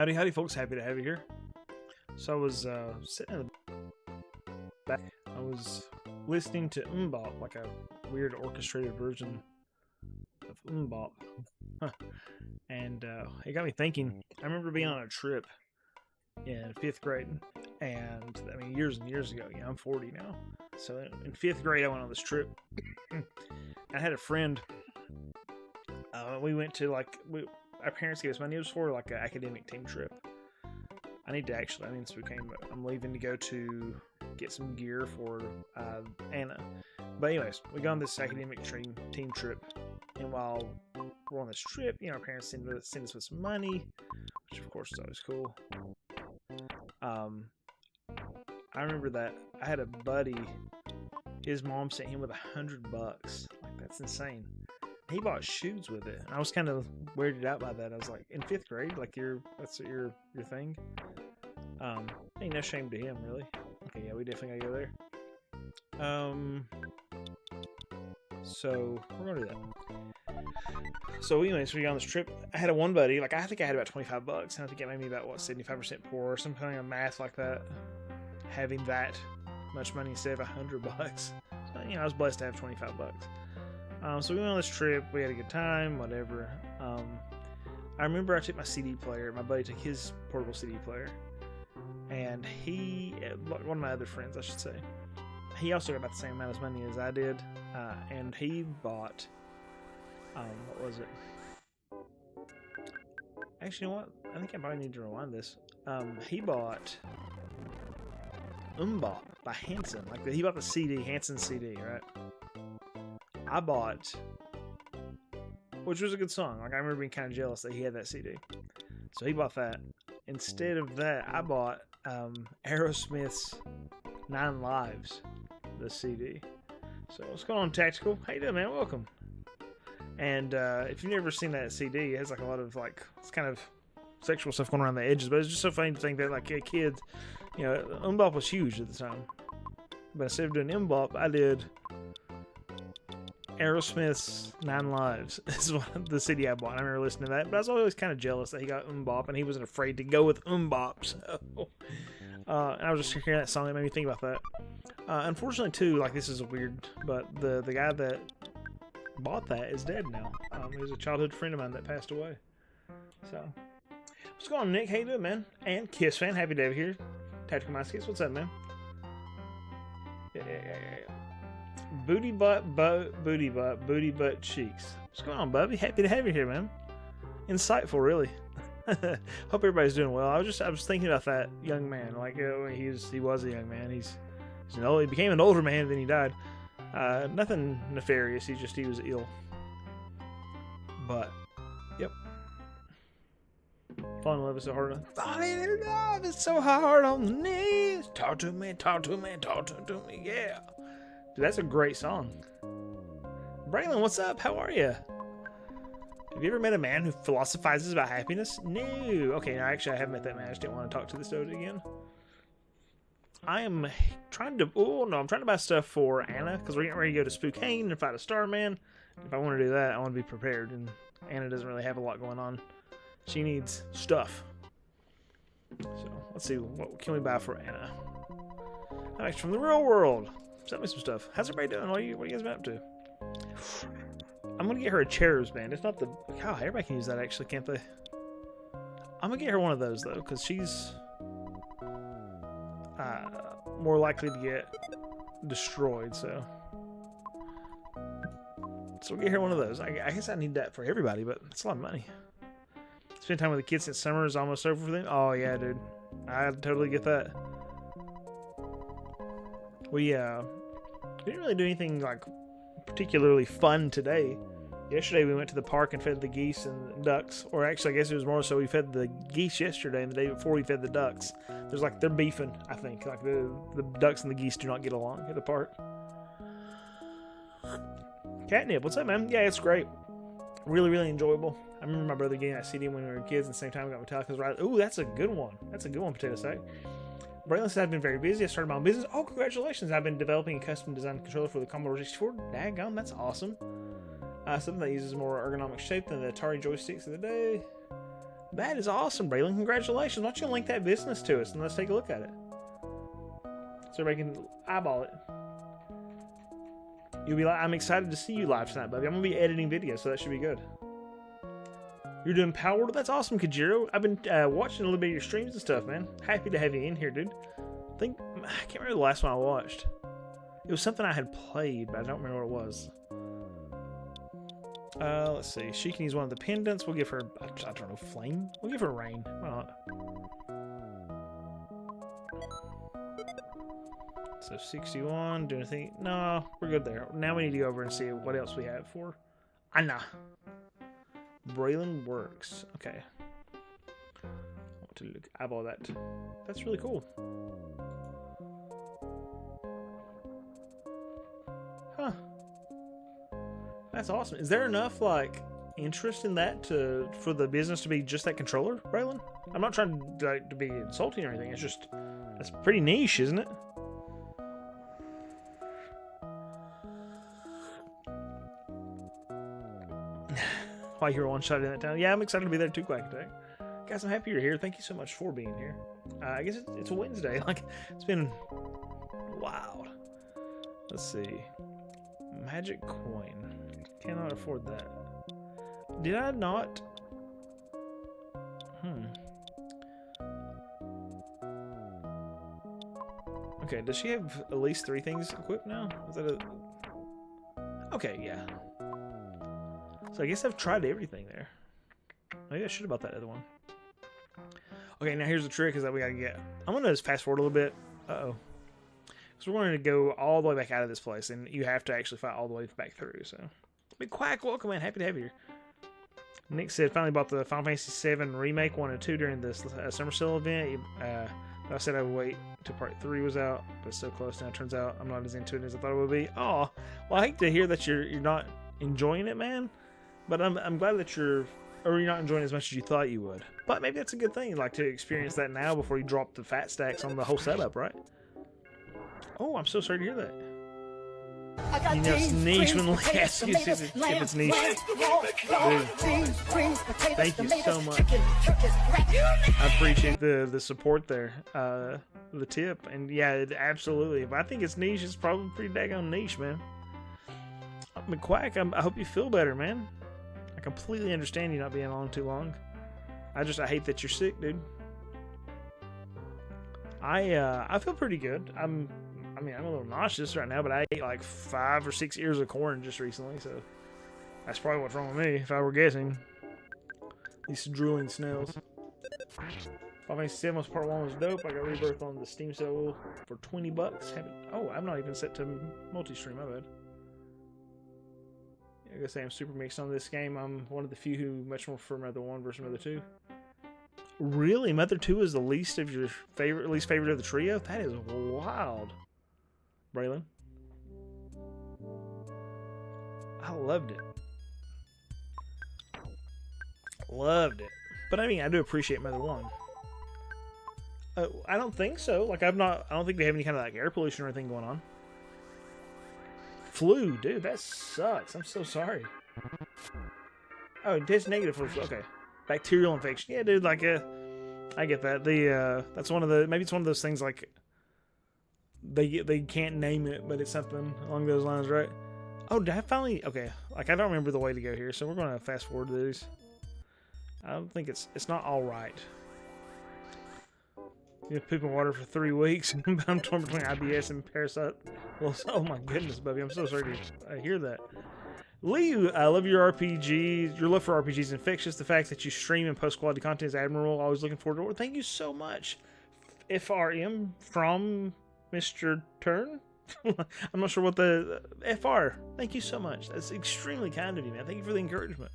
Howdy, howdy, folks. Happy to have you here. So I was sitting in the back. I was listening to Mbop, like a weird orchestrated version of Mbop. And it got me thinking. I remember being on a trip in 5th grade. And, I mean, years and years ago. I'm 40 now. So in 5th grade, I went on this trip. I had a friend. We went to, our parents gave us money. It was for, like, an academic team trip. I need to actually, I'm leaving to go to get some gear for Anna. But anyways, we go on this academic team trip. And while we're on this trip, our parents send us with some money, which of course is always cool. I remember that I had a buddy, his mom sent him with $100. Like, that's insane. He bought shoes with it. And I was kind of weirded out by that. I was like, in 5th grade, like that's your thing. Ain't no shame to him, really. Okay, yeah, we definitely gotta go there. So we're gonna do that. So anyways, we go on this trip. I had one buddy, I think I had about $25, and I think it made me about 75% poor, or something on math like that. Having that much money instead of $100. So, I was blessed to have $25. So we went on this trip. We had a good time, whatever. I remember I took my CD player. My buddy took his portable CD player. And one of my other friends, I should say, he also got about the same amount of money as I did. And he bought, what was it? Actually, you know what? I think I might need to rewind this. He bought Mbop by Hanson. He bought the CD, Hanson CD, right? I bought, which was a good song. I remember being kind of jealous that he had that CD. So he bought that. Instead of that, I bought Aerosmith's 9 Lives, the CD. So what's going on, Tactical? How you doing, man? Welcome. And if you've never seen that CD, it has a lot of it's kind of sexual stuff going around the edges, but it's just so funny to think that a kid, Mbop was huge at the time. But instead of doing Mbop, I did Aerosmith's 9 Lives is the CD I bought. I remember listening to that, but I was always kind of jealous that he got Mbop and he wasn't afraid to go with Mbop. So, and I was just hearing that song, it made me think about that. Unfortunately, too, this is weird, but the guy that bought that is dead now. He was a childhood friend of mine that passed away. So, what's going on, Nick? How you doing, man? And Kiss fan, happy to have you here. Tactical Mind Kiss, what's up, man? Yeah. Booty butt cheeks. What's going on, Bubby? Happy to have you here, man. Insightful, really. Hope everybody's doing well. I was thinking about that young man. He was a young man. He became an older man, then he died. Nothing nefarious. He was ill. But, yep. Falling in love is so hard. Falling in love is so hard on the knees. Talk to me, yeah. Dude, that's a great song. Braylon, what's up? How are you? Have you ever met a man who philosophizes about happiness? No. Okay, no, actually, I have met that man. I just didn't want to talk to this dude again. I'm trying to buy stuff for Anna, because we're getting ready to go to Spokane and fight a Starman. If I want to do that, I want to be prepared, and Anna doesn't really have a lot going on. She needs stuff. So, let's see, what can we buy for Anna? Alex from the real world. Send me some stuff. How's everybody doing? What are you guys been up to? I'm gonna get her a cherubs band. It's not the... God, everybody can use that, actually, can't they? I'm gonna get her one of those, though, because she's more likely to get destroyed, so we'll get her one of those. I guess I need that for everybody, but it's a lot of money. Spend time with the kids since summer is almost over for them. Oh, yeah, dude. I totally get that. We didn't really do anything particularly fun today. Yesterday we went to the park and fed the geese and ducks, or actually I guess it was more so we fed the geese yesterday, and the day before we fed the ducks. There's they're beefing, I think. The ducks and the geese do not get along at the park. Catnip, what's up, man? Yeah, it's great. Really, really enjoyable. I remember my brother getting that CD when we were kids, and at the same time we got Metallica's Right. Ooh, that's a good one. That's a good one, Potato Sack. Braylon says, I've been very busy. I started my own business. Oh, congratulations. I've been developing a custom designed controller for the Commodore 64. Daggone, that's awesome. Something that uses more ergonomic shape than the Atari joysticks of the day. That is awesome, Braylon. Congratulations. Why don't you link that business to us and let's take a look at it. So everybody can eyeball it. You'll be like, I'm excited to see you live tonight, buddy. I'm going to be editing videos, so that should be good. You're doing Power World? That's awesome, Kajiro. I've been watching a little bit of your streams and stuff, man. Happy to have you in here, dude. I can't remember the last one I watched. It was something I had played, but I don't remember what it was. Let's see. She can use one of the pendants. We'll give her, I don't know, flame? We'll give her rain. Why not? So 61, do anything? No, we're good there. Now we need to go over and see what else we have for Anna. Braylon works. Okay. I want to look, eyeball that. That's really cool. Huh. That's awesome. Is there enough like interest in that for the business to be just that controller, Braylon? I'm not trying to be insulting or anything. It's just that's pretty niche, isn't it? Why you're one shot in that town? Yeah, I'm excited to be there too, Quack Attack. Guys, I'm happy you're here. Thank you so much for being here. I guess it's a Wednesday. Like it's been wild. Let's see. Magic coin. Cannot afford that. Did I not? Okay, does she have at least 3 things equipped now? Is that a... Okay, yeah. So I guess I've tried everything there. Maybe I should have bought that other one. Okay, now here's the trick is that we gotta get... I'm gonna just fast forward a little bit. Uh-oh. So we're going to go all the way back out of this place, and you have to actually fight all the way back through, so... Big Quack, welcome, man. Happy to have you here. Nick said finally bought the Final Fantasy VII Remake 1 and 2 during this summer sale event. I said I would wait until part 3 was out, but it's so close now. It turns out I'm not as into it as I thought it would be. Oh, well, I hate to hear that you're not enjoying it, man. But I'm glad that you're not enjoying it as much as you thought you would. But maybe that's a good thing, like to experience that now before you drop the fat stacks on the whole setup, right? Oh, I'm so sorry to hear that. You know, it's niche when last if it's niche. Dude, thank you so much. I appreciate the support there, the tip, and yeah, absolutely. If I think it's niche, it's probably pretty daggone niche, man. McQuack, I hope you feel better, man. I completely understand you not being on too long. I hate that you're sick, dude. I feel pretty good. I'm a little nauseous right now, but I ate like 5 or 6 ears of corn just recently, so that's probably what's wrong with me, if I were guessing. These drooling snails. Final Fantasy VII Part 1 was dope. I got Rebirth on the Steam sale for $20. I'm not even set to multi-stream, my bad. I gotta say I'm super mixed on this game. I'm one of the few who much more prefer Mother 1 versus Mother 2. Really? Mother 2 is the least favorite of the trio? That is wild. Braylon. I loved it. Loved it. But I mean, I do appreciate Mother 1. I don't think so. Like, I don't think we have any kind of like air pollution or anything going on. Flu, dude, that sucks. I'm so sorry. Oh, it tests negative for flu. Okay. Bacterial infection. Yeah, dude, like, I get that. That's one of the, maybe it's one of those things like, they can't name it, but it's something along those lines, right? Oh, did I finally, okay, like, I don't remember the way to go here, so we're going to fast forward to these. I don't think it's not all right. You have poop and water for 3 weeks, and I'm torn between IBS and parasite. Well, oh my goodness, Bubby, I'm so sorry to hear that. Lee, I love your RPGs. Your love for RPGs is infectious. The fact that you stream and post quality content is admirable. Always looking forward to it. Well, thank you so much, FRM from Mr. Turn. I'm not sure what the FR. Thank you so much. That's extremely kind of you, man. Thank you for the encouragement.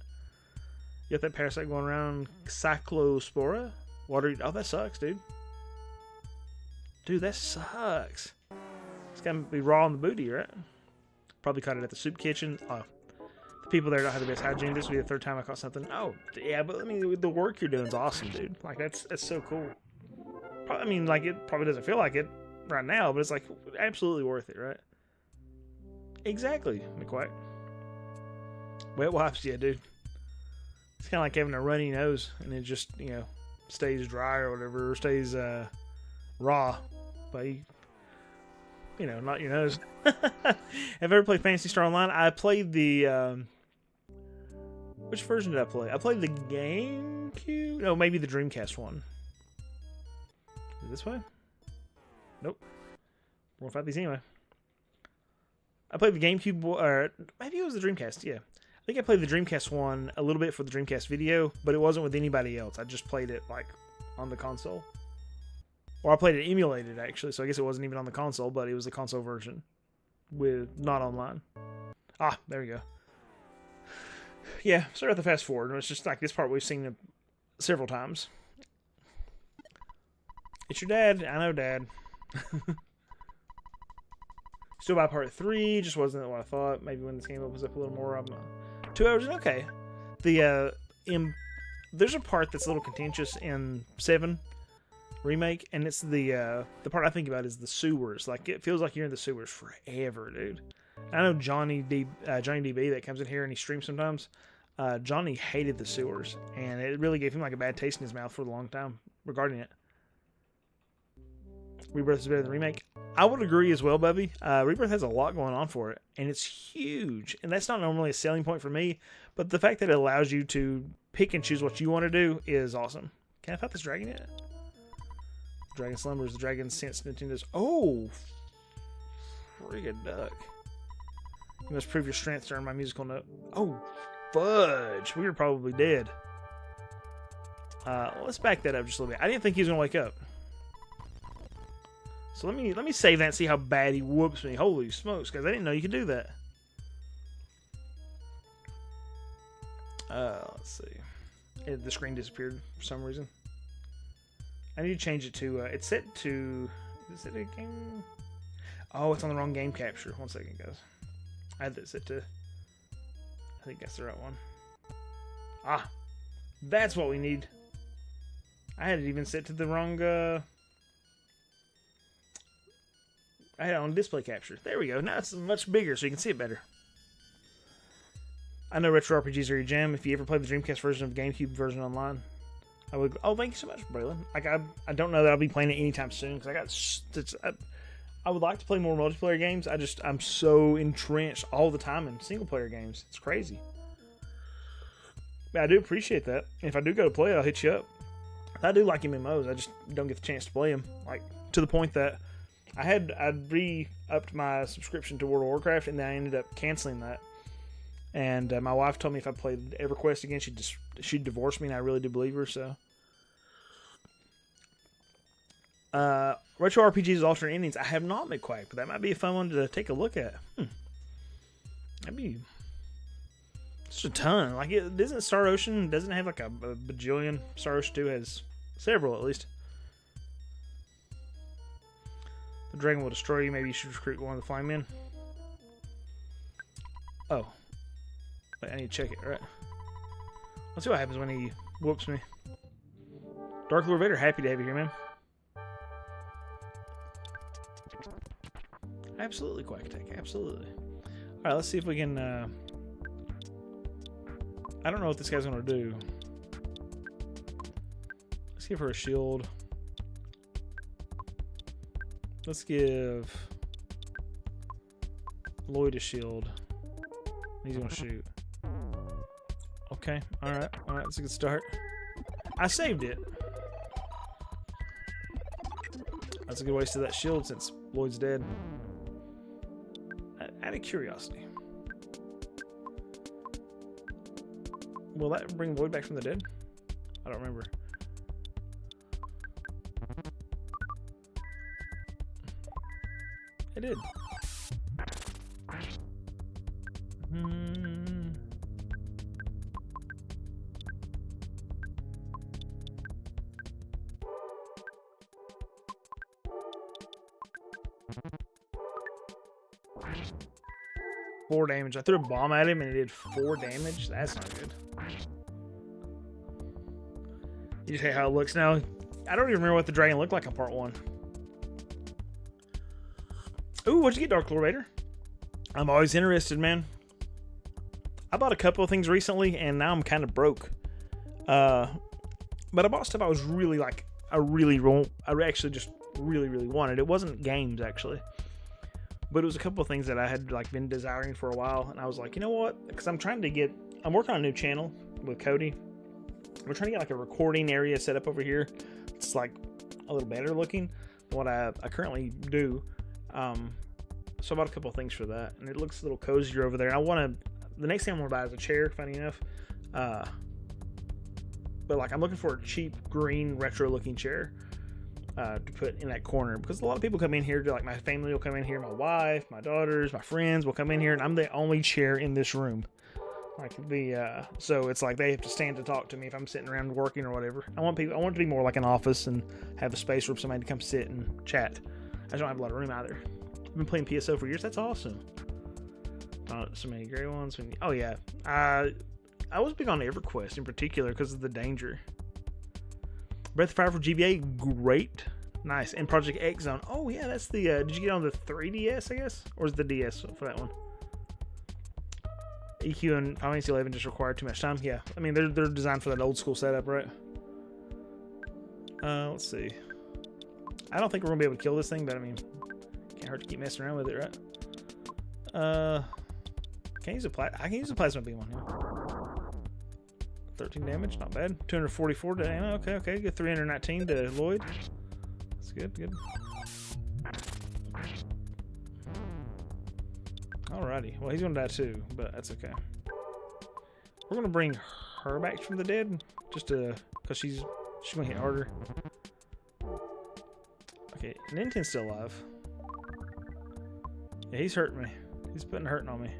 You got that parasite going around, Cyclospora. Water. Oh, that sucks, dude. Dude, that sucks. It's gotta be raw in the booty, right? Probably caught it at the soup kitchen. The people there don't have the best hygiene. This will be the 3rd time I caught something. Oh, yeah, but I mean, the work you're doing is awesome, dude. Like, that's so cool. I mean, like, it probably doesn't feel like it right now, but it's, like, absolutely worth it, right? Exactly, McQuack. Wet wipes, yeah, dude. It's kind of like having a runny nose, and it just, stays dry or whatever, or stays raw. But, not your nose. Have you ever played Phantasy Star Online? I played the... which version did I play? I played the GameCube? No, maybe the Dreamcast one. Is it this way? Nope. We'll fight these anyway. I played the GameCube, or maybe it was the Dreamcast, yeah. I think I played the Dreamcast one a little bit for the Dreamcast video, but it wasn't with anybody else. I just played it, like, on the console. Or I played it emulated, actually, so I guess it wasn't even on the console, but it was the console version. With not online. Ah, there we go. Yeah, sorry about the fast forward. It's just like this part we've seen several times. It's your dad. I know, Dad. Still by part 3. Just wasn't what I thought. Maybe when this game opens up a little more, I'm 2 hours in. Okay. There's a part that's a little contentious in 7 Remake, and it's the part I think about is the sewers. Like, it feels like you're in the sewers forever, dude. I know Johnny DB that comes in here and he streams sometimes. Johnny hated the sewers, and it really gave him like a bad taste in his mouth for a long time regarding it. Rebirth is better than Remake. I would agree as well, Bubby. Rebirth has a lot going on for it, and it's huge. And that's not normally a selling point for me, but the fact that it allows you to pick and choose what you want to do is awesome. Can I fight this dragon yet? Dragon slumbers. The dragon since Nintendo's... Oh! Friggin' duck. You must prove your strength to earn my musical note. Oh, fudge. We were probably dead. Let's back that up just a little bit. I didn't think he was going to wake up. So let me save that and see how bad he whoops me. Holy smokes, guys. I didn't know you could do that. Let's see. The screen disappeared for some reason. I need to change it to... it's set to... Is it a game? Oh, it's on the wrong game capture. 1 second, guys. I had that set to... I think that's the right one. Ah! That's what we need. I had it even set to the wrong... I had it on display capture. There we go. Now it's much bigger so you can see it better. I know retro RPGs are your jam. If you ever play the Dreamcast version of GameCube version online, I would... Oh, thank you so much, Braylon. Like, I don't know that I'll be playing it anytime soon, because I would like to play more multiplayer games. I'm so entrenched all the time in single player games. It's crazy. But I do appreciate that. If I do go to play it, I'll hit you up. I do like MMOs. I just don't get the chance to play them. Like, to the point that I'd re-upped my subscription to World of Warcraft, and then I ended up canceling that. And my wife told me if I played EverQuest again, she'd divorce me, and I really do believe her, so... Retro RPGs alternate endings. I have not made Quack, but that might be a fun one to take a look at. That'd be just a ton. Like, it doesn't Star Ocean doesn't have like a bajillion. Star Ocean 2 has several at least. The dragon will destroy you. Maybe you should recruit one of the flying men. Oh, wait, I need to check it. Right. Let's see what happens when he whoops me. Dark Lord Vader, happy to have you here, man. Absolutely, Quack Tech. Absolutely. Alright, let's see if we can... I don't know what this guy's going to do. Let's give her a shield. Let's give Lloyd a shield. He's going to shoot. Okay. Alright. Alright, that's a good start. I saved it. That's a good waste of that shield since Lloyd's dead. Out of curiosity, will that bring Lloyd back from the dead? I don't remember. It did. Four damage. I threw a bomb at him and it did 4 damage. That's not good. You just hate how it looks now. I don't even remember what the dragon looked like in part 1. Ooh, what'd you get, Dark Lord Vader? I'm always interested, man. I bought a couple of things recently and now I'm kind of broke. But I bought stuff I was really like, I actually just really wanted. It wasn't games actually, but it was a couple of things that I had like been desiring for a while, and I was like, you know what? Because I'm working on a new channel with Cody. We're trying to get like a recording area set up over here. It's like a little better looking than what I currently do. So I bought a couple of things for that, and it looks a little cozier over there. The next thing I'm gonna buy is a chair, funny enough. But like I'm looking for a cheap green retro looking chair to put in that corner, because a lot of people come in here like my family will come in here, my wife, my daughters, my friends will come in here, and I'm the only chair in this room. Like so it's like they have to stand to talk to me if I'm sitting around working or whatever. I want it to be more like an office and have a space for somebody to come sit and chat. I just don't have a lot of room either. I've been playing PSO for years. That's awesome. So many gray ones. Oh yeah, I was big on EverQuest in particular because of the danger. Breath of Fire for GBA, great, nice. And Project X Zone. Oh yeah, that's the. Did you get on the 3DS? I guess, or is the DS for that one? EQ and Final Fantasy 11 just require too much time. Yeah, I mean they're designed for that old school setup, right? Let's see. I don't think we're gonna be able to kill this thing, but I mean, can't hurt to keep messing around with it, right? I can use a plasma beam on him. 13 damage, not bad. 244 to Anna. Okay, good. 319 to Lloyd. That's good. Alrighty. Well, he's gonna die too, but that's okay. We're gonna bring her back from the dead, just because she's gonna hit harder. Okay, Ninten's still alive. Yeah, he's hurting me. He's putting hurting on me.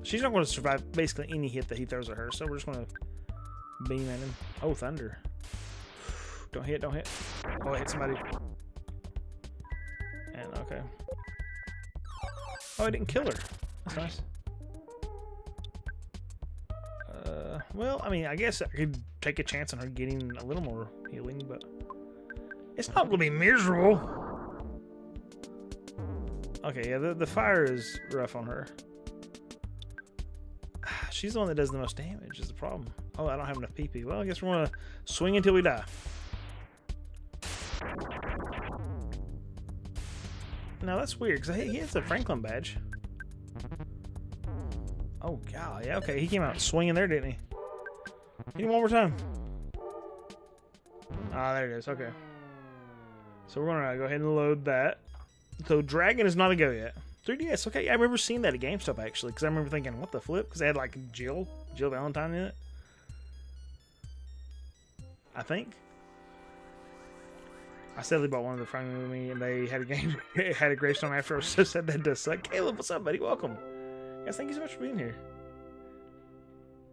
She's not going to survive basically any hit that he throws at her, so we're just going to beam at him. Oh, thunder. Don't hit. Oh, I hit somebody. And okay. Oh, I didn't kill her. That's nice. Well, I mean, I guess I could take a chance on her getting a little more healing, but it's not going to be miserable. Okay, yeah, the fire is rough on her. She's the one that does the most damage, is the problem. Oh, I don't have enough PP. Well, I guess we're gonna swing until we die. Now that's weird, because he has a Franklin badge. Oh, God, yeah, okay, he came out swinging there, didn't he? Hit him one more time. Ah, there it is, okay. So we're gonna go ahead and load that. So Dragon is not a go yet. 3DS, okay. I remember seeing that at GameStop actually, because I remember thinking, what the flip? Because they had like Jill Valentine in it. I think. I sadly bought one of the front with me, and they had a game, had a gravestone after. I was so sad that does suck. Caleb, what's up, buddy? Welcome. Guys, thank you so much for being here.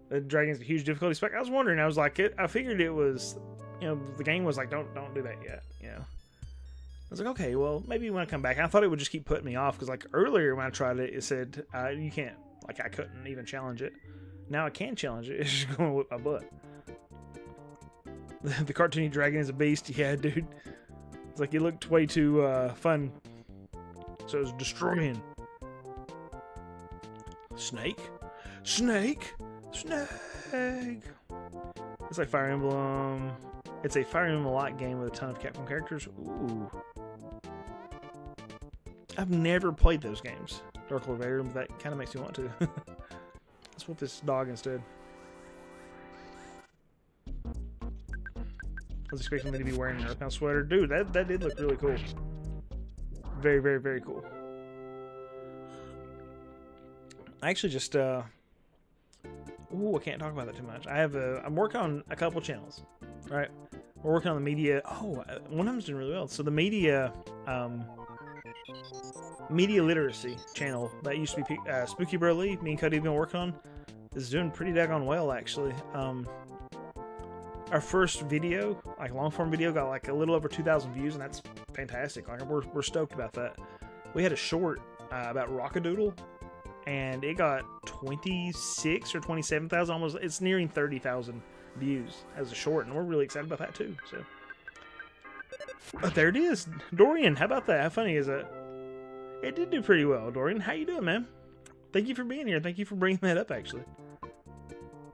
The Dragon's a huge difficulty spec. I was wondering. I was like, I figured it was, you know, the game was like, don't do that yet, you know. I was like, okay, well, maybe when I come back. I thought it would just keep putting me off, because like earlier when I tried it, it said you can't, like I couldn't even challenge it. Now I can challenge it. It's just going to whip my butt. The cartoony dragon is a beast. Yeah, dude. It's like it looked way too fun. So it was destroying. Snake? It's like Fire Emblem. It's a Fire Emblem-like game with a ton of Capcom characters. Ooh. I've never played those games. Dark Lord Vader, that kind of makes me want to. Let's whoop this dog instead. I was expecting me to be wearing an Earthbound sweater. Dude, that did look really cool. Very, very, very cool. I actually just, ooh, I can't talk about that too much. I'm working on a couple channels, right? We're working on the media. Oh, one of them's doing really well. So the media literacy channel that used to be Spooky Bro Lee, me and Cody have been working on, is doing pretty daggone well, actually. Our first video, like long form video, got like a little over 2,000 views, and that's fantastic. Like we're stoked about that. We had a short about Rockadoodle, and it got 26 or 27,000, almost. It's nearing 30,000 views as a short, and we're really excited about that too. So, but there it is, Dorian. How about that? How funny is that? It did do pretty well, Dorian. How you doing, man? Thank you for being here. Thank you for bringing that up, actually.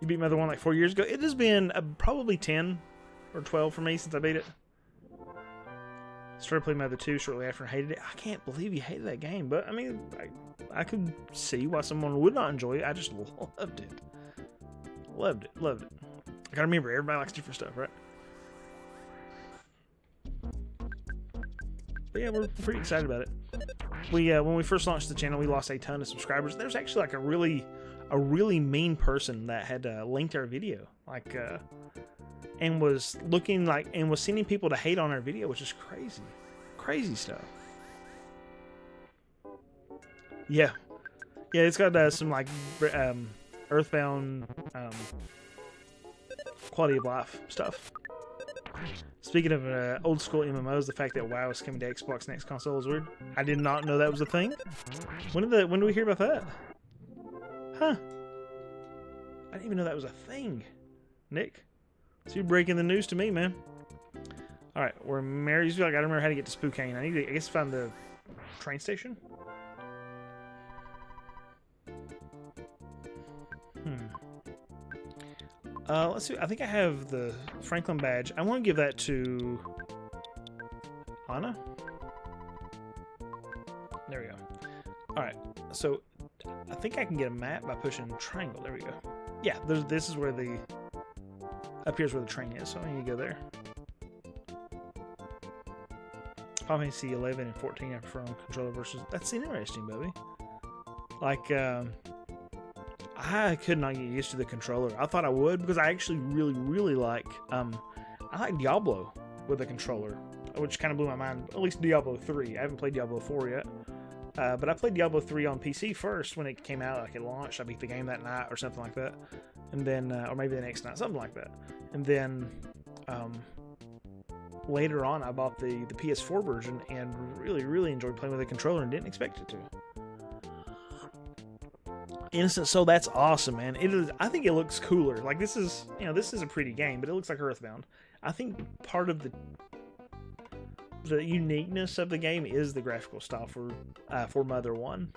You beat Mother 1 like 4 years ago. It has been probably 10 or 12 for me since I beat it. Started playing Mother 2 shortly after and hated it. I can't believe you hated that game, but I mean, I could see why someone would not enjoy it. I just loved it. Loved it. Loved it. I gotta remember, everybody likes different stuff, right? But yeah, we're pretty excited about it. When we first launched the channel, we lost a ton of subscribers. There's actually like a really mean person that had linked our video, like, and was looking like, and was sending people to hate on our video, which is crazy stuff. Yeah, it's got some like Earthbound quality of life stuff. Speaking of old school MMOs, the fact that WoW is coming to Xbox Next Console is weird. I did not know that was a thing. When did we hear about that? Huh? I didn't even know that was a thing. Nick, so you're breaking the news to me, man. All right, we're in Marysville. I gotta remember how to get to Spokane. I need to, I guess, find the train station. Let's see. I think I have the Franklin badge. I want to give that to Anna. There we go. All right. So I think I can get a map by pushing triangle. There we go. Yeah. This is where the up here's where the train is. So I need to go there. Final Fantasy 11 and 14 I prefer on controller versus. That's interesting, baby. Like. I could not get used to the controller. I thought I would because I actually really like I like Diablo with a controller, which kind of blew my mind. At least Diablo 3. I haven't played Diablo 4 yet, but I played Diablo 3 on PC first when it came out. Like it launched, I beat the game that night or something like that, and then or maybe the next night, something like that. And then later on, I bought the PS4 version and really enjoyed playing with a controller and didn't expect it to. Innocent Soul, that's awesome, man. It is. I think it looks cooler. Like this is, this is a pretty game, but it looks like Earthbound. I think part of the uniqueness of the game is the graphical style for Mother 1,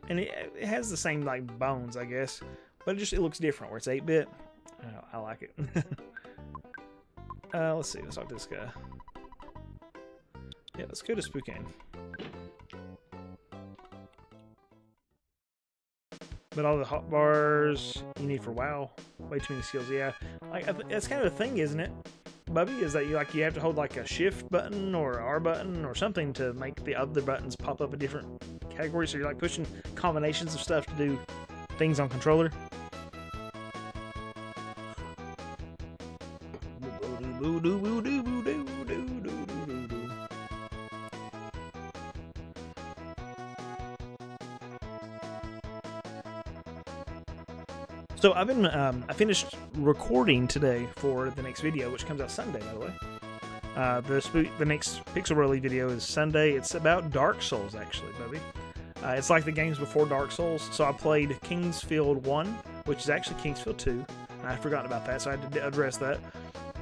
and it has the same like bones, I guess, but it looks different. Where it's 8-bit, I like it. Let's see. Let's talk to this guy. Yeah, let's go to Spokane. But all the hot bars you need for WoW, way too many skills. Yeah, like that's kind of the thing, isn't it, Bubby? Is that you have to hold like a shift button or R button or something to make the other buttons pop up a different category. So you're like pushing combinations of stuff to do things on controller. So I've been, I finished recording today for the next video, which comes out Sunday, by the way. The next Pixel Rally video is Sunday. It's about Dark Souls, actually, Bubby. It's like the games before Dark Souls. So I played Kingsfield 1, which is actually Kingsfield 2. And I'd forgotten about that, so I had to address that.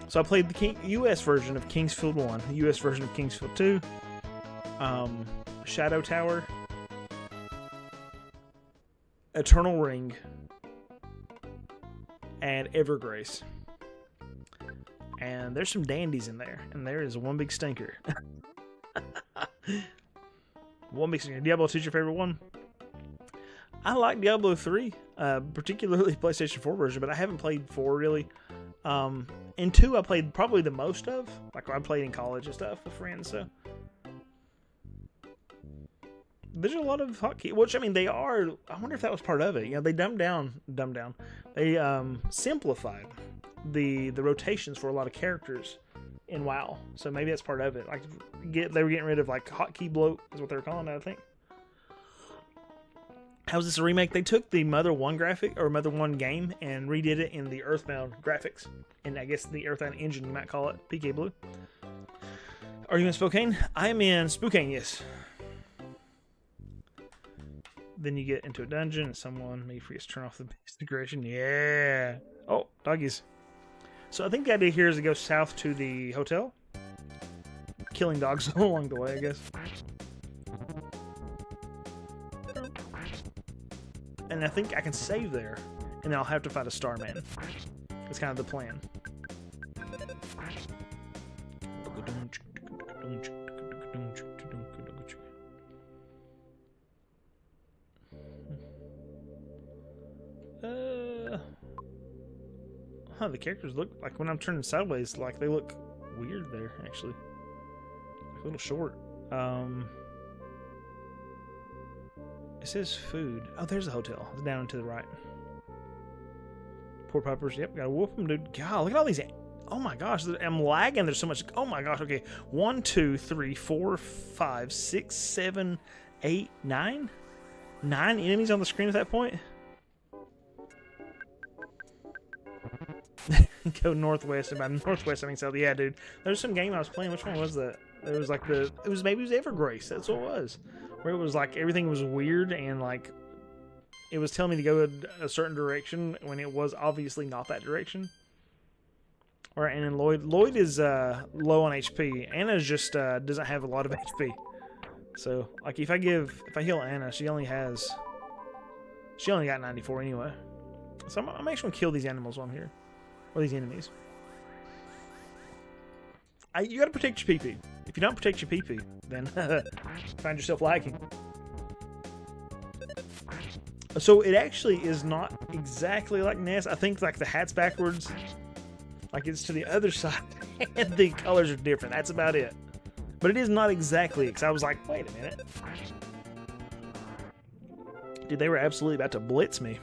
So I played the US version of Kingsfield 1, the US version of Kingsfield 2, Shadow Tower, Eternal Ring, and Evergrace. And there's some dandies in there, and there is one big stinker. One big stinker. Diablo 2 is your favorite one? I like Diablo 3, particularly PlayStation 4 version, but I haven't played 4 really. And 2 I played probably the most of. Like I played in college and stuff with friends, so. There's a lot of hotkeys, which I mean they are. I wonder if that was part of it. They dumbed down. They simplified the rotations for a lot of characters in WoW. So maybe that's part of it. Like they were getting rid of like hotkey bloat is what they were calling it, I think. How's this a remake? They took the Mother 1 graphic or Mother 1 game and redid it in the Earthbound graphics, and I guess the Earthbound engine you might call it. PK Blue. Are you in Spokane? I'm in Spokane. Yes. Then you get into a dungeon and someone may forget to turn off the base aggression. Yeah. Oh, doggies. So I think the idea here is to go south to the hotel. Killing dogs along the way, I guess. And I think I can save there and then I'll have to fight a Starman. That's kind of the plan. The characters look like, when I'm turning sideways, like they look weird there, actually. Like a little short. It says food. Oh, there's a hotel. It's down and to the right. Poor puppers. Yep, gotta whoop them, dude. God, look at all these. Oh my gosh, I'm lagging. There's so much. Oh my gosh. Okay, 1, 2, 3, 4, 5, 6, 7, 8, 9. 9 enemies on the screen at that point. Go northwest, and by northwest I mean south. Yeah, dude. There's some game I was playing. Which one was that? It was like maybe it was Evergrace. That's what it was. Where it was like everything was weird and like it was telling me to go a certain direction when it was obviously not that direction. All right, and then Lloyd is low on HP. Anna's just doesn't have a lot of HP. So like if I heal Anna, she only got 94 anyway. So I'm actually gonna kill these animals while I'm here. Or these enemies. You gotta protect your PP. If you don't protect your PP, then find yourself lagging. So it actually is not exactly like NES. I think like the hat's backwards. Like it's to the other side. And the colors are different. That's about it. But it is not exactly, because I was like, wait a minute. Dude, they were absolutely about to blitz me.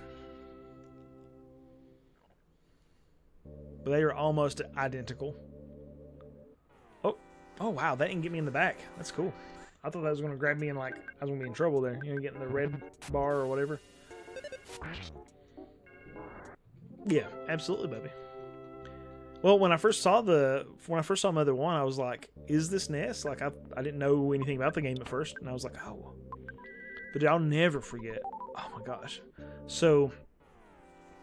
But they are almost identical. Oh wow, that didn't get me in the back. That's cool. I thought that was going to grab me and like I was going to be in trouble there. You know, getting the red bar or whatever. Yeah, absolutely, baby. Well, when I first saw Mother 1, I was like, is this NES? Like I didn't know anything about the game at first, and I was like, oh. But I'll never forget. Oh my gosh. So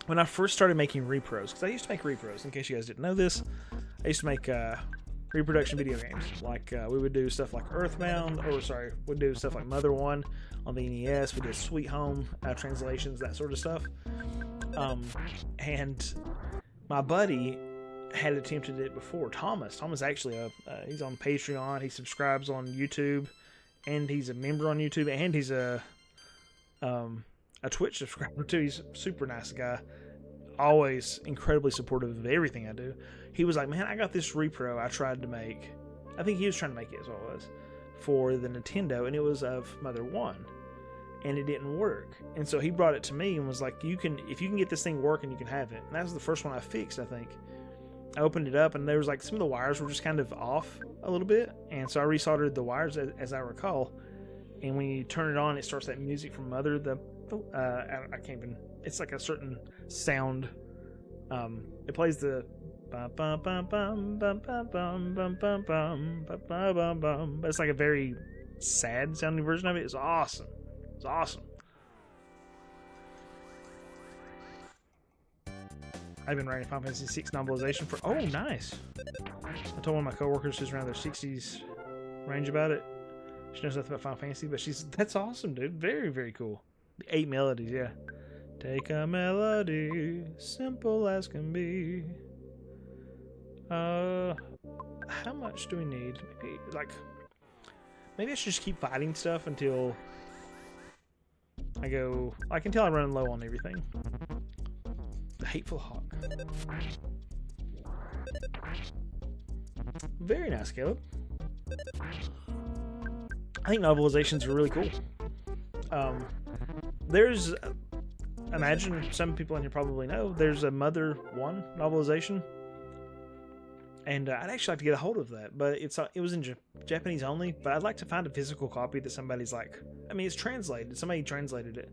when I first started making repros, because I used to make repros, in case you guys didn't know this, I used to make reproduction video games. Like we would do stuff like Earthbound, we'd do stuff like Mother 1 on the NES. We did Sweet Home translations, that sort of stuff. And my buddy had attempted it before. Thomas actually he's on Patreon. He subscribes on YouTube, and he's a member on YouTube, and he's a Twitch subscriber too. He's a super nice guy, always incredibly supportive of everything I do. He was like, man, I got this repro I tried to make. I think he was trying to make it, is what it was, for the Nintendo, and it was of Mother 1, and it didn't work. And so he brought it to me and was like, if you can get this thing working, you can have it. And that was the first one I fixed, I think. I opened it up, and there was like some of the wires were just kind of off a little bit, and so I resoldered the wires as I recall. And when you turn it on, it starts that music from Mother. I can't even. It's like a certain sound. It plays the. But it's like a very sad sounding version of it. It's awesome. It's awesome. I've been writing Final Fantasy VI novelization for. Oh, nice. I told one of my coworkers who's around their 60s range about it. She knows nothing about Final Fantasy, but that's awesome, dude. Very, very cool. The 8 melodies, yeah. Take a melody, simple as can be. How much do we need? Maybe I should just keep fighting stuff until until I run low on everything. The Hateful Hawk. Very nice, Caleb. I think novelizations are really cool. There's, imagine some people in here probably know, there's a Mother 1 novelization. And I'd actually like to get a hold of that, but it was in Japanese only. But I'd like to find a physical copy that somebody's like, I mean, it's translated. Somebody translated it,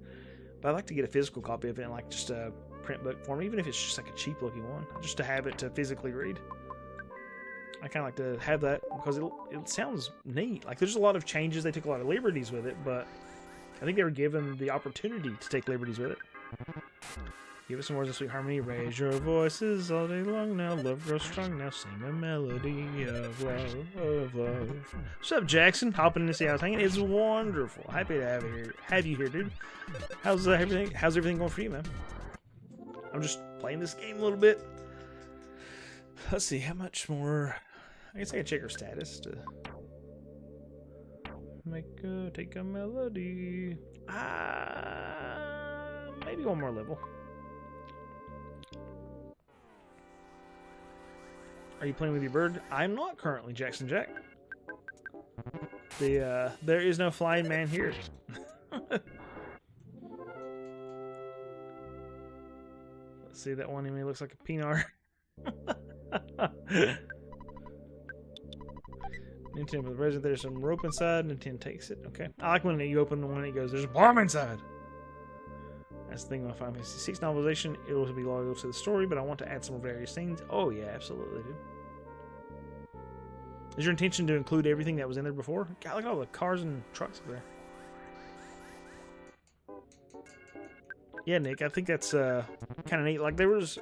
but I'd like to get a physical copy of it in like just a print book form, even if it's just like a cheap looking one, just to have it to physically read. I kind of like to have that because it sounds neat. Like there's a lot of changes. They took a lot of liberties with it, but I think they were given the opportunity to take liberties with it. Give us some words of sweet harmony. Raise your voices all day long now. Love grows strong now. Sing a melody of love, of love. What's up, Jackson? Hopping in to see how I was hanging. It's wonderful. Happy to have you here, dude. How's everything? How's everything going for you, man? I'm just playing this game a little bit. Let's see, how much more? I guess I can check her status to take a melody. Maybe one more level. Are you playing with your bird? I'm not currently, Jackson Jack. There is no flying man here. Let's see, that one enemy looks like a peanut. Nintendo with the resin, there's some rope inside. Nintendo takes it. Okay. I like when you open the one and it goes, there's a bomb inside. That's the thing about Final Fantasy VI novelization. It will be loyal to the story, but I want to add some various things. Oh, yeah, absolutely, dude. Is your intention to include everything that was in there before? God, look at all the cars and trucks up there. Yeah, Nick, I think that's kind of neat. Like, there was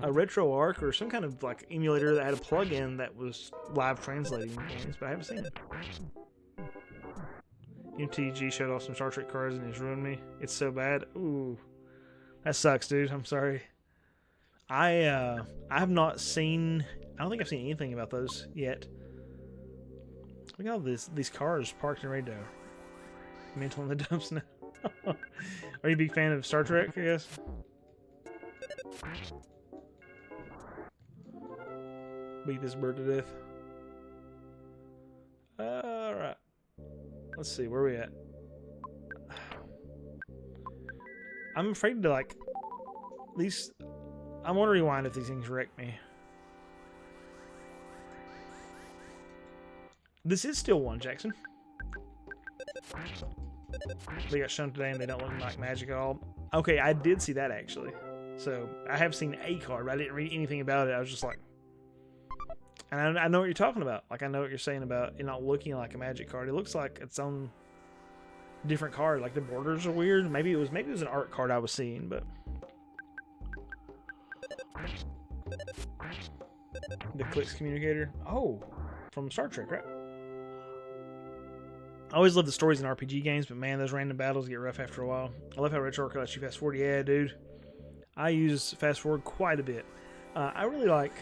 a RetroArch or some kind of like emulator that had a plug-in that was live translating games, but I haven't seen it. MTG showed off some Star Trek cards and it's ruined me. It's so bad. Ooh, that sucks, dude. I'm sorry. I have not seen. I don't think I've seen anything about those yet. Look at all these cars parked and ready to mental in the dumps now. Are you a big fan of Star Trek, I guess? Beat this bird to death. Alright. Let's see, where are we at? I'm afraid to, like, these... I want to rewind if these things wreck me. This is still one, Jackson. They got shown today and they don't look like magic at all. Okay, I did see that, actually. So, I have seen a card, but I didn't read anything about it. I was just like... And I know what you're talking about. Like, I know what you're saying about it not looking like a magic card. It looks like its own different card. Like, the borders are weird. Maybe it was an art card I was seeing, but... The clicks communicator. Oh, from Star Trek, right? I always love the stories in RPG games, but man, those random battles get rough after a while. I love how RetroArch lets you fast forward. Yeah, dude. I use fast forward quite a bit. I really like,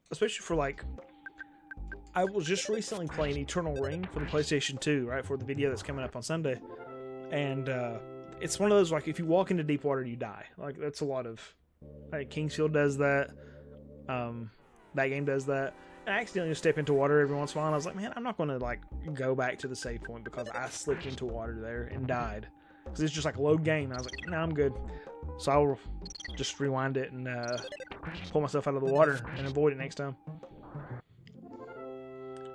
especially for like, I was just recently playing Eternal Ring for the PlayStation 2, right, for the video that's coming up on Sunday. And it's one of those, like, if you walk into deep water, you die. Like, that's a lot of, like, Kingsfield does that. That game does that. And I accidentally step into water every once in a while, and I was like, man, I'm not going to, like, go back to the save point because I slipped into water there and died. Because it's just like a load game, and I was like, no, I'm good. So I'll just rewind it and pull myself out of the water and avoid it next time.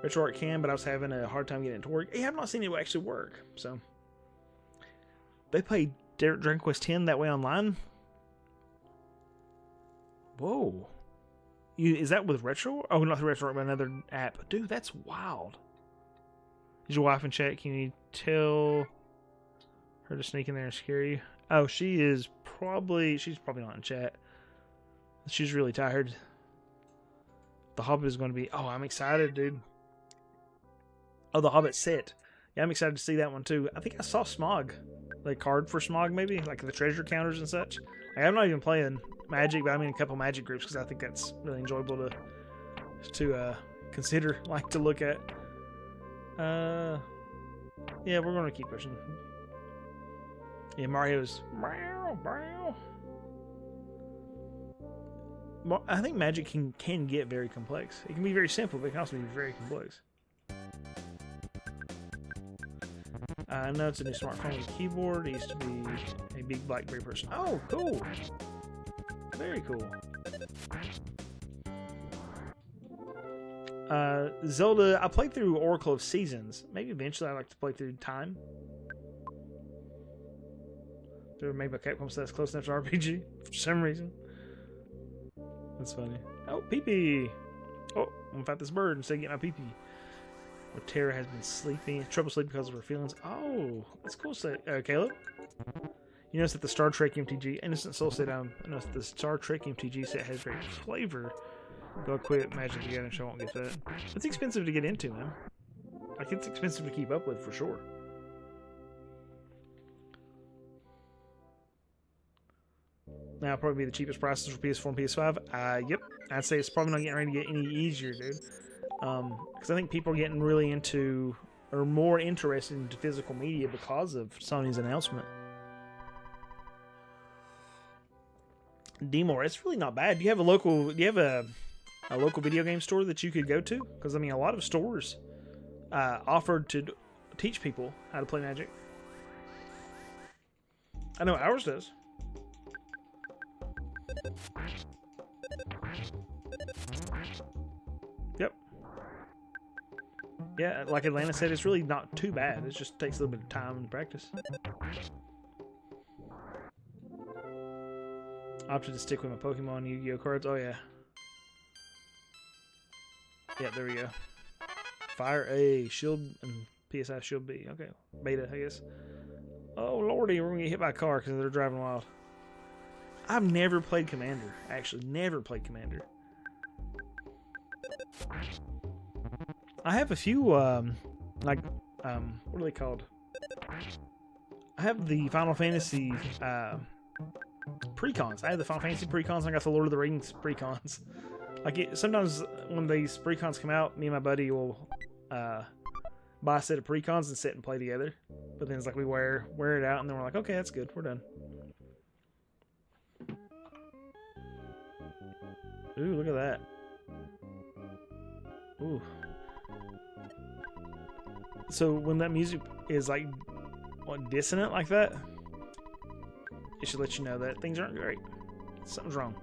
RetroArch can, but I was having a hard time getting it to work. Yeah, I've not seen it actually work. So they play Dragon Quest X that way online. Whoa. Is that with Retro? Oh, not the RetroArch, but another app. Dude, that's wild. Is your wife in chat? Can you tell her to sneak in there and scare you? Oh, she's probably not in chat. She's really tired. The Hobbit is going to be... Oh, I'm excited, dude. Oh, the Hobbit set. Yeah, I'm excited to see that one, too. I think I saw Smog. The card for Smog, maybe? Like the treasure counters and such. Like, I'm not even playing Magic, but I'm in a couple Magic groups because I think that's really enjoyable to consider, like, to look at. Yeah, we're going to keep pushing. Yeah, Mario's... I think Magic can get very complex. It can be very simple, but it can also be very complex. I know it's a new smartphone with a keyboard. It used to be a big BlackBerry person. Oh, cool. Very cool. Zelda, I played through Oracle of Seasons. Maybe eventually I'd like to play through Time. They were made by Capcom, so that's close enough to RPG for some reason. That's funny. Oh, pee-pee. Oh, I'm gonna fight this bird instead of getting my pee-pee. Well, Tara has been sleeping. Trouble sleep because of her feelings. Oh, that's cool. Caleb? You notice that the Star Trek MTG... Innocent Soul said, I noticed the Star Trek MTG set has great flavor. Go quit Magic together, so I won't get that. It's expensive to get into, man. Like, it's expensive to keep up with, for sure. Now probably be the cheapest prices for PS4 and PS5. Yep, I'd say it's probably not getting ready to get any easier, dude. Because I think people are getting really into, or more interested into physical media because of Sony's announcement. D-More, it's really not bad. Do you have a local? Do you have a local video game store that you could go to? Because I mean, a lot of stores offered to teach people how to play Magic. I know ours does. Yep. Yeah, like Atlanta said, it's really not too bad. It just takes a little bit of time and practice. I opted to stick with my Pokemon Yu-Gi-Oh cards. Oh yeah. Yeah, there we go. Fire A, Shield, and PSI Shield B. Okay, Beta, I guess. Oh lordy, we're gonna get hit by a car because they're driving wild. I've never played Commander. Actually, never played Commander. I have a few, what are they called? I have the Final Fantasy, precons. I have the Final Fantasy precons, and I got the Lord of the Rings precons. Like, sometimes when these precons come out, me and my buddy will, buy a set of precons and sit and play together. But then it's like we wear it out, and then we're like, okay, that's good, we're done. Ooh, look at that. Ooh. So when that music is like, what, dissonant like that, it should let you know that things aren't great. Something's wrong.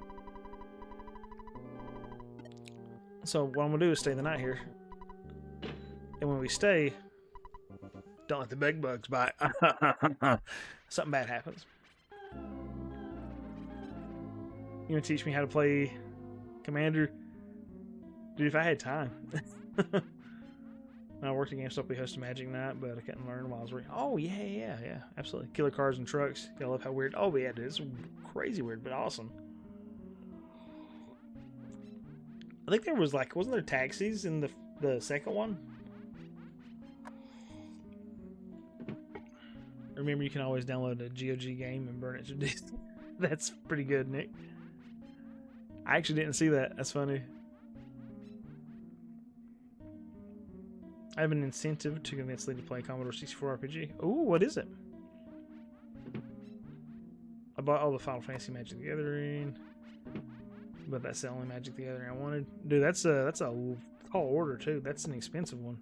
So what I'm gonna do is stay the night here. And when we stay, don't let the bed bugs bite. Something bad happens. You gonna teach me how to play Commander? Dude, if I had time. When I worked at GameStop, we hosted Magic Night, but I couldn't learn while I was working. Oh, yeah, absolutely. Killer Cars and Trucks. I love how weird. Oh, yeah, dude, it's crazy weird, but awesome. I think there was, like, wasn't there taxis in the second one? Remember, you can always download a GOG game and burn it to disk. That's pretty good, Nick. I actually didn't see that. That's funny. I have an incentive to convince Lee to play Commodore 64 RPG. Ooh, what is it? I bought all the Final Fantasy Magic the Gathering, but that's the only Magic the Gathering I wanted. Dude, that's a tall order too. That's an expensive one.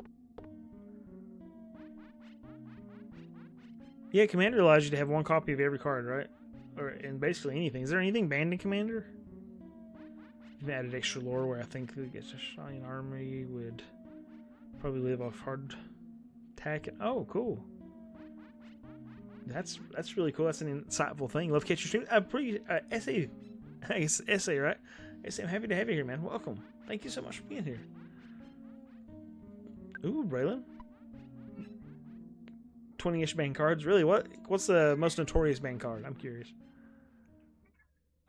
Yeah, Commander allows you to have one copy of every card, right? Or in basically anything. Is there anything banned in Commander? You've added extra lore where I think who gets a Shine Army would probably live off hard tack. Oh, cool. That's really cool. That's an insightful thing. Love catch your stream. Essay, I guess Essay, right? Essay, I'm happy to have you here, man. Welcome. Thank you so much for being here. Ooh, Braylon. 20-ish banned cards. Really? What's the most notorious banned card? I'm curious.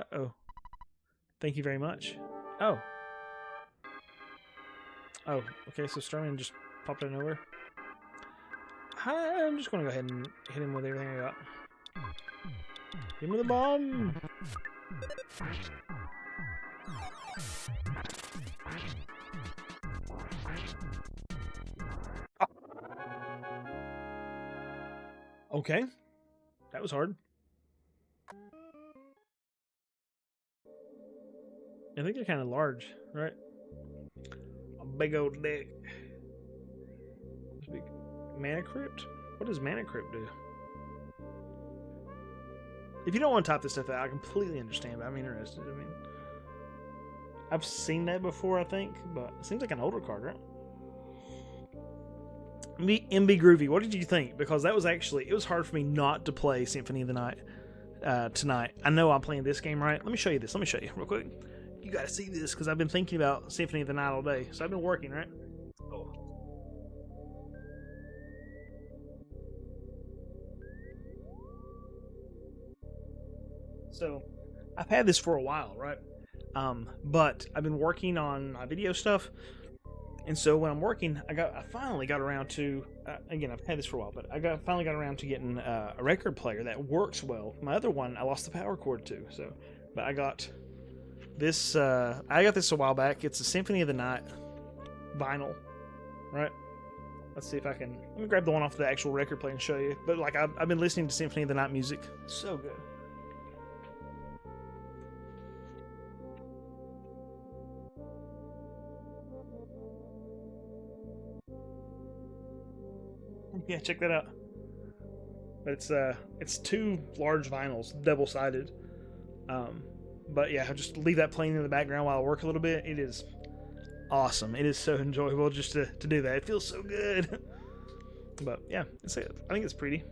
Uh-oh. Thank you very much. Oh. Oh, okay, so Starman just popped out of nowhere. I'm just going to go ahead and hit him with everything I got. Hit him with a bomb! Oh. Okay. That was hard. I think they're kind of large, right? A big old dick. Big Mana Crypt? What does Mana Crypt do? If you don't want to type this stuff out, I completely understand, but I'm interested. I mean, I've seen that before, I think, but it seems like an older card, right? MB Groovy, what did you think? Because that was actually, it was hard for me not to play Symphony of the Night tonight. I know I'm playing this game, right? Let me show you this. Let me show you real quick. You gotta see this, because I've been thinking about Symphony of the Night all day. So I've been working, right? Oh. So, I've had this for a while, right? But I've been working on my video stuff, And so when I'm working, I finally got around to again, I've had this for a while, but finally got around to getting a record player that works well. My other one, I lost the power cord to. So, but I got this. I got this a while back. It's a Symphony of the Night vinyl, right? Let's see if I can. Let me grab the one off the actual record player and show you. But like I've been listening to Symphony of the Night music. So good. Yeah, check that out. But it's two large vinyls, double sided. But yeah, I'll just leave that playing in the background while I work a little bit. It is awesome. It is so enjoyable just to do that. It feels so good. But yeah, I think it's pretty.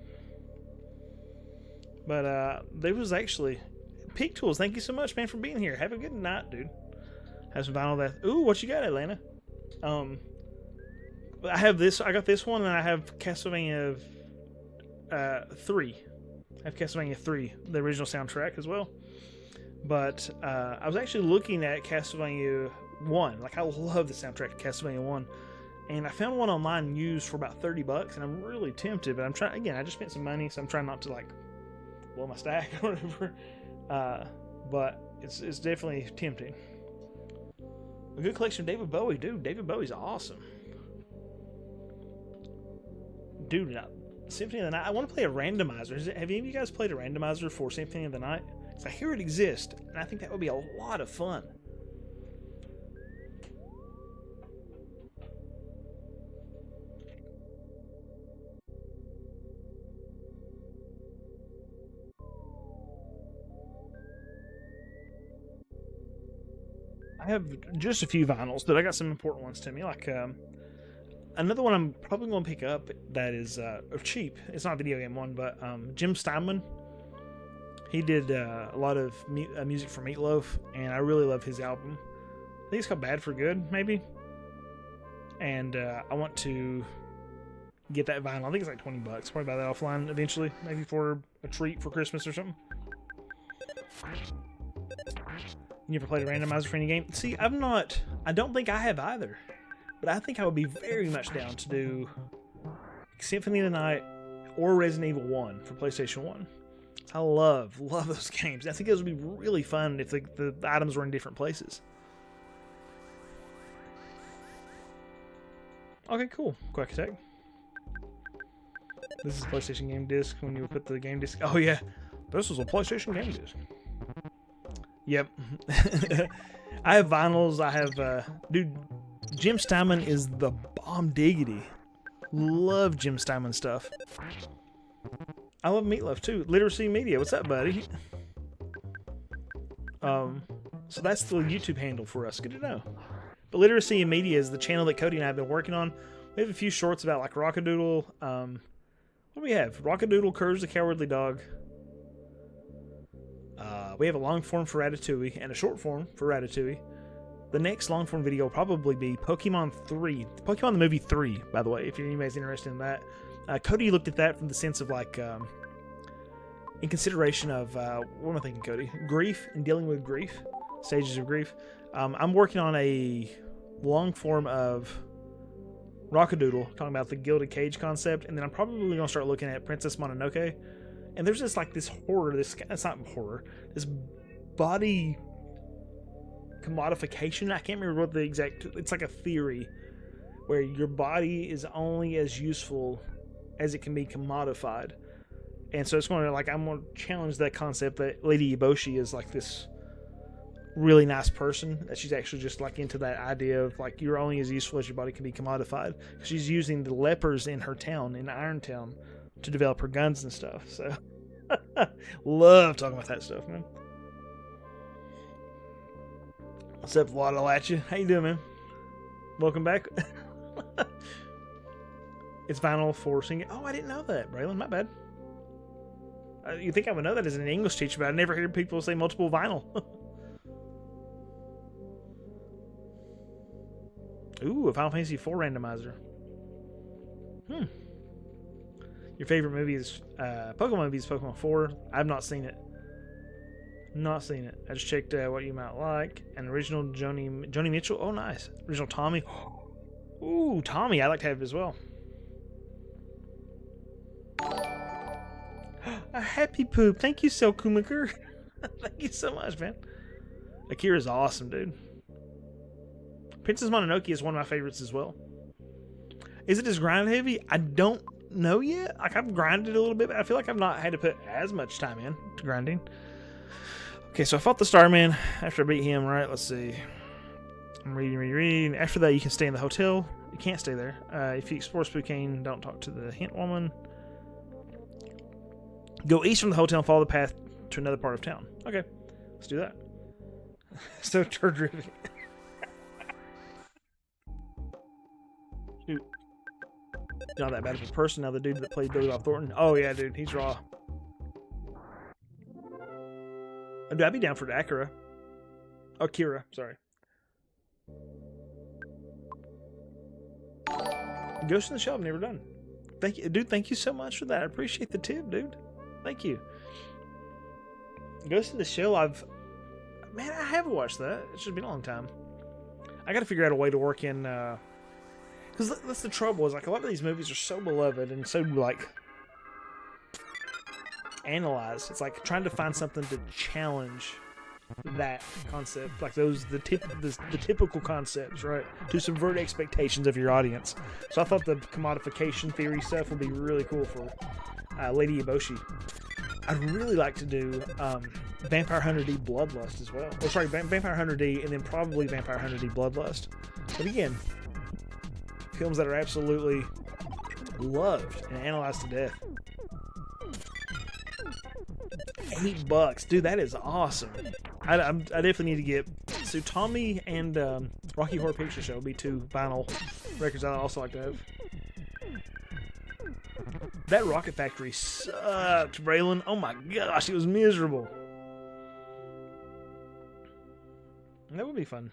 But there was actually Peak Tools. Thank you so much, man, for being here. Have a good night, dude. Have some vinyl that. Ooh, what you got, Atlanta? I have this. I got this one, and I have Castlevania 3. I have Castlevania 3, the original soundtrack as well. But I was actually looking at Castlevania 1. Like, I love the soundtrack of Castlevania 1. And I found one online used for about $30, and I'm really tempted. But I'm trying, again, I just spent some money, so I'm trying not to, like, blow my stack or whatever. But it's definitely tempting. A good collection of David Bowie. Dude, David Bowie's awesome. Dude, Symphony of the Night. I want to play a randomizer. Have any of you guys played a randomizer for Symphony of the Night? Because I hear it exists, and I think that would be a lot of fun. I have just a few vinyls, but I got some important ones to me. Like another one I'm probably going to pick up that is cheap. It's not a video game one, but Jim Steinman. He did a lot of music for Meatloaf, and I really love his album. I think it's called Bad for Good, maybe. And I want to get that vinyl. I think it's like $20. Probably buy that offline eventually, maybe for a treat for Christmas or something. You ever played a randomizer for any game? See, I don't think I have either. But I think I would be very much down to do Symphony of the Night or Resident Evil 1 for PlayStation 1. I love those games. I think those would be really fun if the items were in different places. Okay, cool. Quack Attack. This is a PlayStation game disc when you put the game disc. Oh yeah, this is a PlayStation game disc. Yep. I have vinyls. I have, dude, Jim Steinman is the bomb diggity. Love Jim Steinman stuff. I love Meatloaf too. Literacy Media. What's up, buddy? So that's the YouTube handle for us. Good to know. But Literacy Media is the channel that Cody and I have been working on. We have a few shorts about like Rockadoodle. What do we have? Rockadoodle, Courage the Cowardly Dog. We have a long form for Ratatouille and a short form for Ratatouille. The next long form video will probably be Pokemon 3. Pokemon the movie 3, by the way, if anybody's interested in that. Cody looked at that from the sense of like, in consideration of, what am I thinking, Cody? Grief and dealing with grief. Stages of grief. I'm working on a long form of Rockadoodle, talking about the Gilded Cage concept, and then I'm probably going to start looking at Princess Mononoke. And there's just like this horror, it's not horror, this body commodification. I can't remember what the exact, it's like a theory where your body is only as useful as it can be commodified. And so it's going to, like, I'm going to challenge that concept that Lady Eboshi is like this really nice person, that she's actually just like into that idea of like you're only as useful as your body can be commodified. She's using the lepers in her town, in Irontown, to develop her guns and stuff. So love talking about that stuff, man. What's up, Waddle-at-you? How you doing, man? Welcome back. It's vinyl for singing. Oh, I didn't know that, Braylon. My bad. You think I would know that as an English teacher, but I never hear people say multiple vinyl. Ooh, a Final Fantasy IV randomizer. Your favorite movie is Pokemon movie is Pokemon 4. I've not seen it. Not seen it. I just checked what you might like. An original Joni Mitchell. Oh, nice. Original Tommy. Ooh, Tommy, I'd like to have as well. A happy poop. Thank you, Selkumaker. Thank you so much, man. Akira's awesome, dude. Princess Mononoke is one of my favorites as well. Is it as grind heavy? I don't know yet. Like, I've grinded a little bit, but I feel like I've not had to put as much time in to grinding. Okay, so I fought the Starman after I beat him, right? Let's see. I'm reading. After that, you can stay in the hotel. You can't stay there. If you explore Spokane, don't talk to the hint woman. Go east from the hotel and follow the path to another part of town. Okay, let's do that. So turd-driven. Shoot. Not that bad of a person now. The dude that played Billy Bob Thornton. Oh yeah, dude, he's raw. Dude, I'd be down for Akira. Akira, sorry. Ghost in the Shell, I've never done. Thank you, dude. Thank you so much for that. I appreciate the tip, dude. Thank you. Ghost in the Shell, man, I haven't watched that. It's just been a long time. I got to figure out a way to work in, because that's the trouble. Is like a lot of these movies are so beloved and so like analyzed. It's like trying to find something to challenge that concept, like the typical concepts, right? To subvert expectations of your audience. So I thought the commodification theory stuff would be really cool for Lady Eboshi. I'd really like to do Vampire Hunter D Bloodlust as well. Or sorry, Vampire Hunter D, and then probably Vampire Hunter D Bloodlust. But again, films that are absolutely loved and analyzed to death. $8, dude, that is awesome. I definitely need to get. So Tommy and Rocky Horror Picture Show would be two vinyl records I'd also like to have. That Rocket Factory sucked, Braylon. Oh my gosh, it was miserable. That would be fun.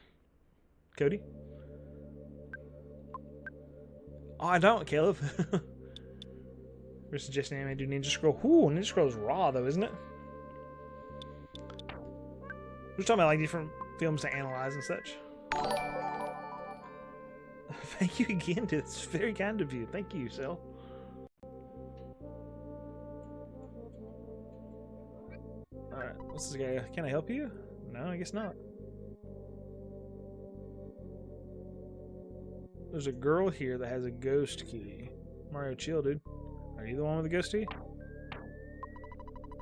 Cody? Oh, I don't, Caleb. We're suggesting anime do Ninja Scroll. Ooh, Ninja Scroll is raw though, isn't it? We're talking about like different films to analyze and such. Thank you again, dude. It's very kind of you. Thank you, Sel. Alright, what's this guy? Can I help you? No, I guess not. There's a girl here that has a ghost key. Mario, chill, dude. Are you the one with the ghost key?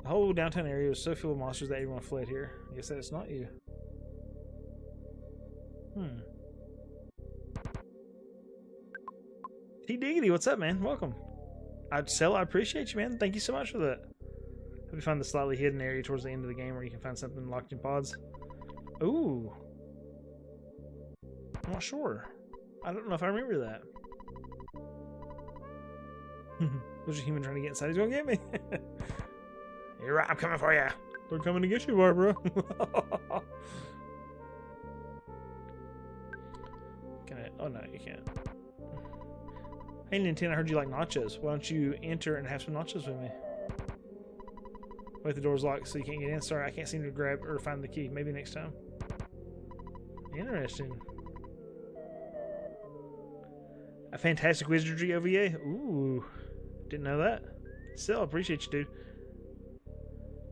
The whole downtown area was so full of monsters that everyone fled here. I guess that's not you. T-Diggity, what's up, man? Welcome. I appreciate you, man. Thank you so much for that. Hope you find the slightly hidden area towards the end of the game where you can find something locked in pods. Ooh. I'm not sure. I don't know if I remember that. There's a human trying to get inside. He's gonna get me. You're right. I'm coming for you. We're coming to get you, Barbara. Can I? Oh no, you can't. Hey Nintendo, I heard you like nachos. Why don't you enter and have some nachos with me? Wait, the door's locked, so you can't get in. Sorry, I can't seem to grab or find the key. Maybe next time. Interesting. A Fantastic Wizardry OVA. Ooh, didn't know that. Still, appreciate you, dude.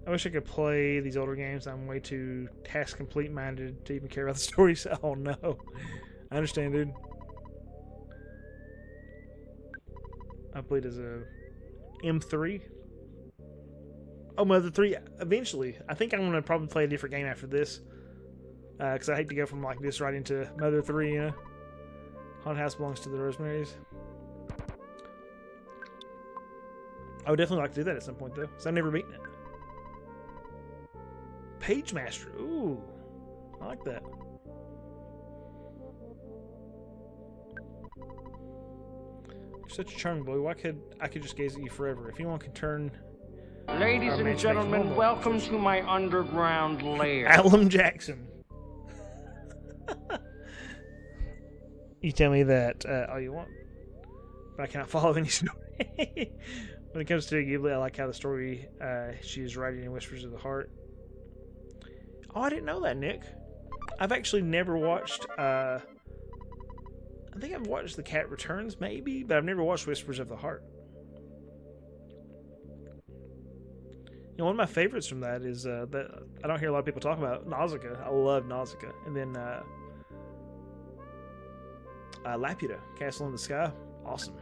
I wish I could play these older games. I'm way too task complete minded to even care about the stories. Oh no. I understand, dude. I played as a M3. Oh, Mother 3. Eventually. I think I'm going to probably play a different game after this. Because I hate to go from like this right into Mother 3, you know. Haunted House belongs to the Rosemary's. I would definitely like to do that at some point, though. Because I've never beaten it. Page Master. Ooh. I like that. You're such a charming boy. Why could I just gaze at you forever? If anyone could turn... Ladies and gentlemen, welcome to my underground lair. Alum Jackson. You tell me that all you want, but I cannot follow any story. When it comes to Ghibli, I like how the story she is writing in Whispers of the Heart. Oh, I didn't know that, Nick. I've actually never watched I think I've watched The Cat Returns, maybe, but I've never watched Whispers of the Heart. You know, one of my favorites from that is that I don't hear a lot of people talk about Nausicaa. I love Nausicaa, and then Laputa, Castle in the Sky, awesome.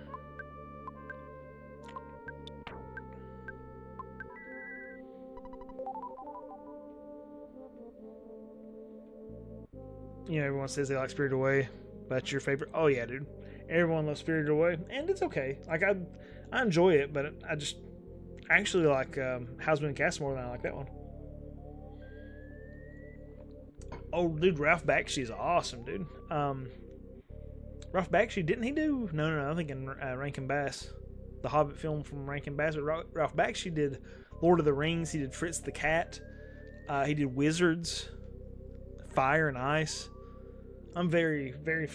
You know, everyone says they like Spirited Away. That's your favorite? Oh yeah, dude. Everyone loves Spirited Away, and it's okay. Like I enjoy it, but I actually like Houseman and Castle more than I like that one. Oh, dude, Ralph Bakshi's awesome, dude. Ralph Bakshi, didn't he do? No, I'm thinking Rankin Bass, the Hobbit film from Rankin Bass. But Ralph Bakshi did Lord of the Rings. He did Fritz the Cat. He did Wizards, Fire and Ice. I'm very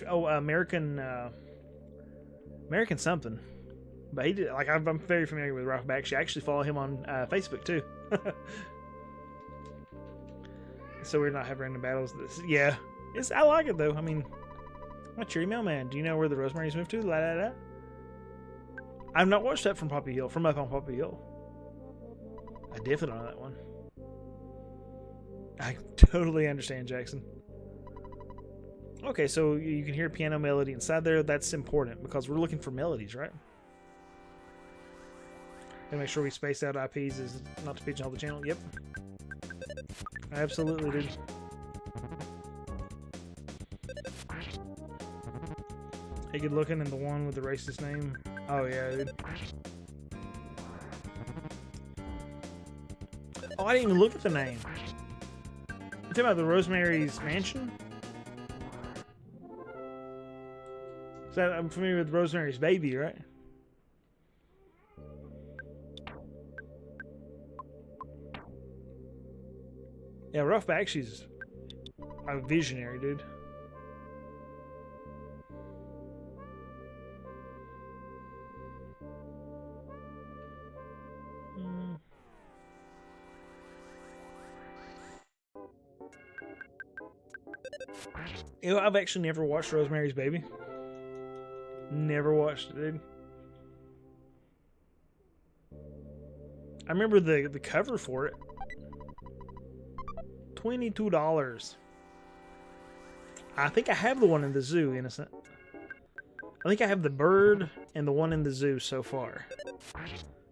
American something. But he did, like, I'm very familiar with Ralph Bakshi. I actually follow him on Facebook too. So we're not having random battles. Yeah, I like it though. I mean, what's your email, man? Do you know where the Rosemary's moved to? La da da. I've not watched that from Poppy Hill. From up on Poppy Hill. I definitely don't know that one. I totally understand, Jackson. Okay, so you can hear piano melody inside there. That's important because we're looking for melodies, right? And make sure we space out IPs is not to pigeonhole the channel. Yep. Absolutely, dude. Hey, good looking, and the one with the racist name. Oh yeah, dude. Oh, I didn't even look at the name. You talking about the Rosemary's Mansion? So I'm familiar with Rosemary's Baby, right? Yeah, Ralph Bakshi's a visionary, dude. You know, I've actually never watched Rosemary's Baby. Never watched it, dude. I remember the cover for it. $22. I think I have the one in the zoo, Innocent. I think I have the bird and the one in the zoo so far.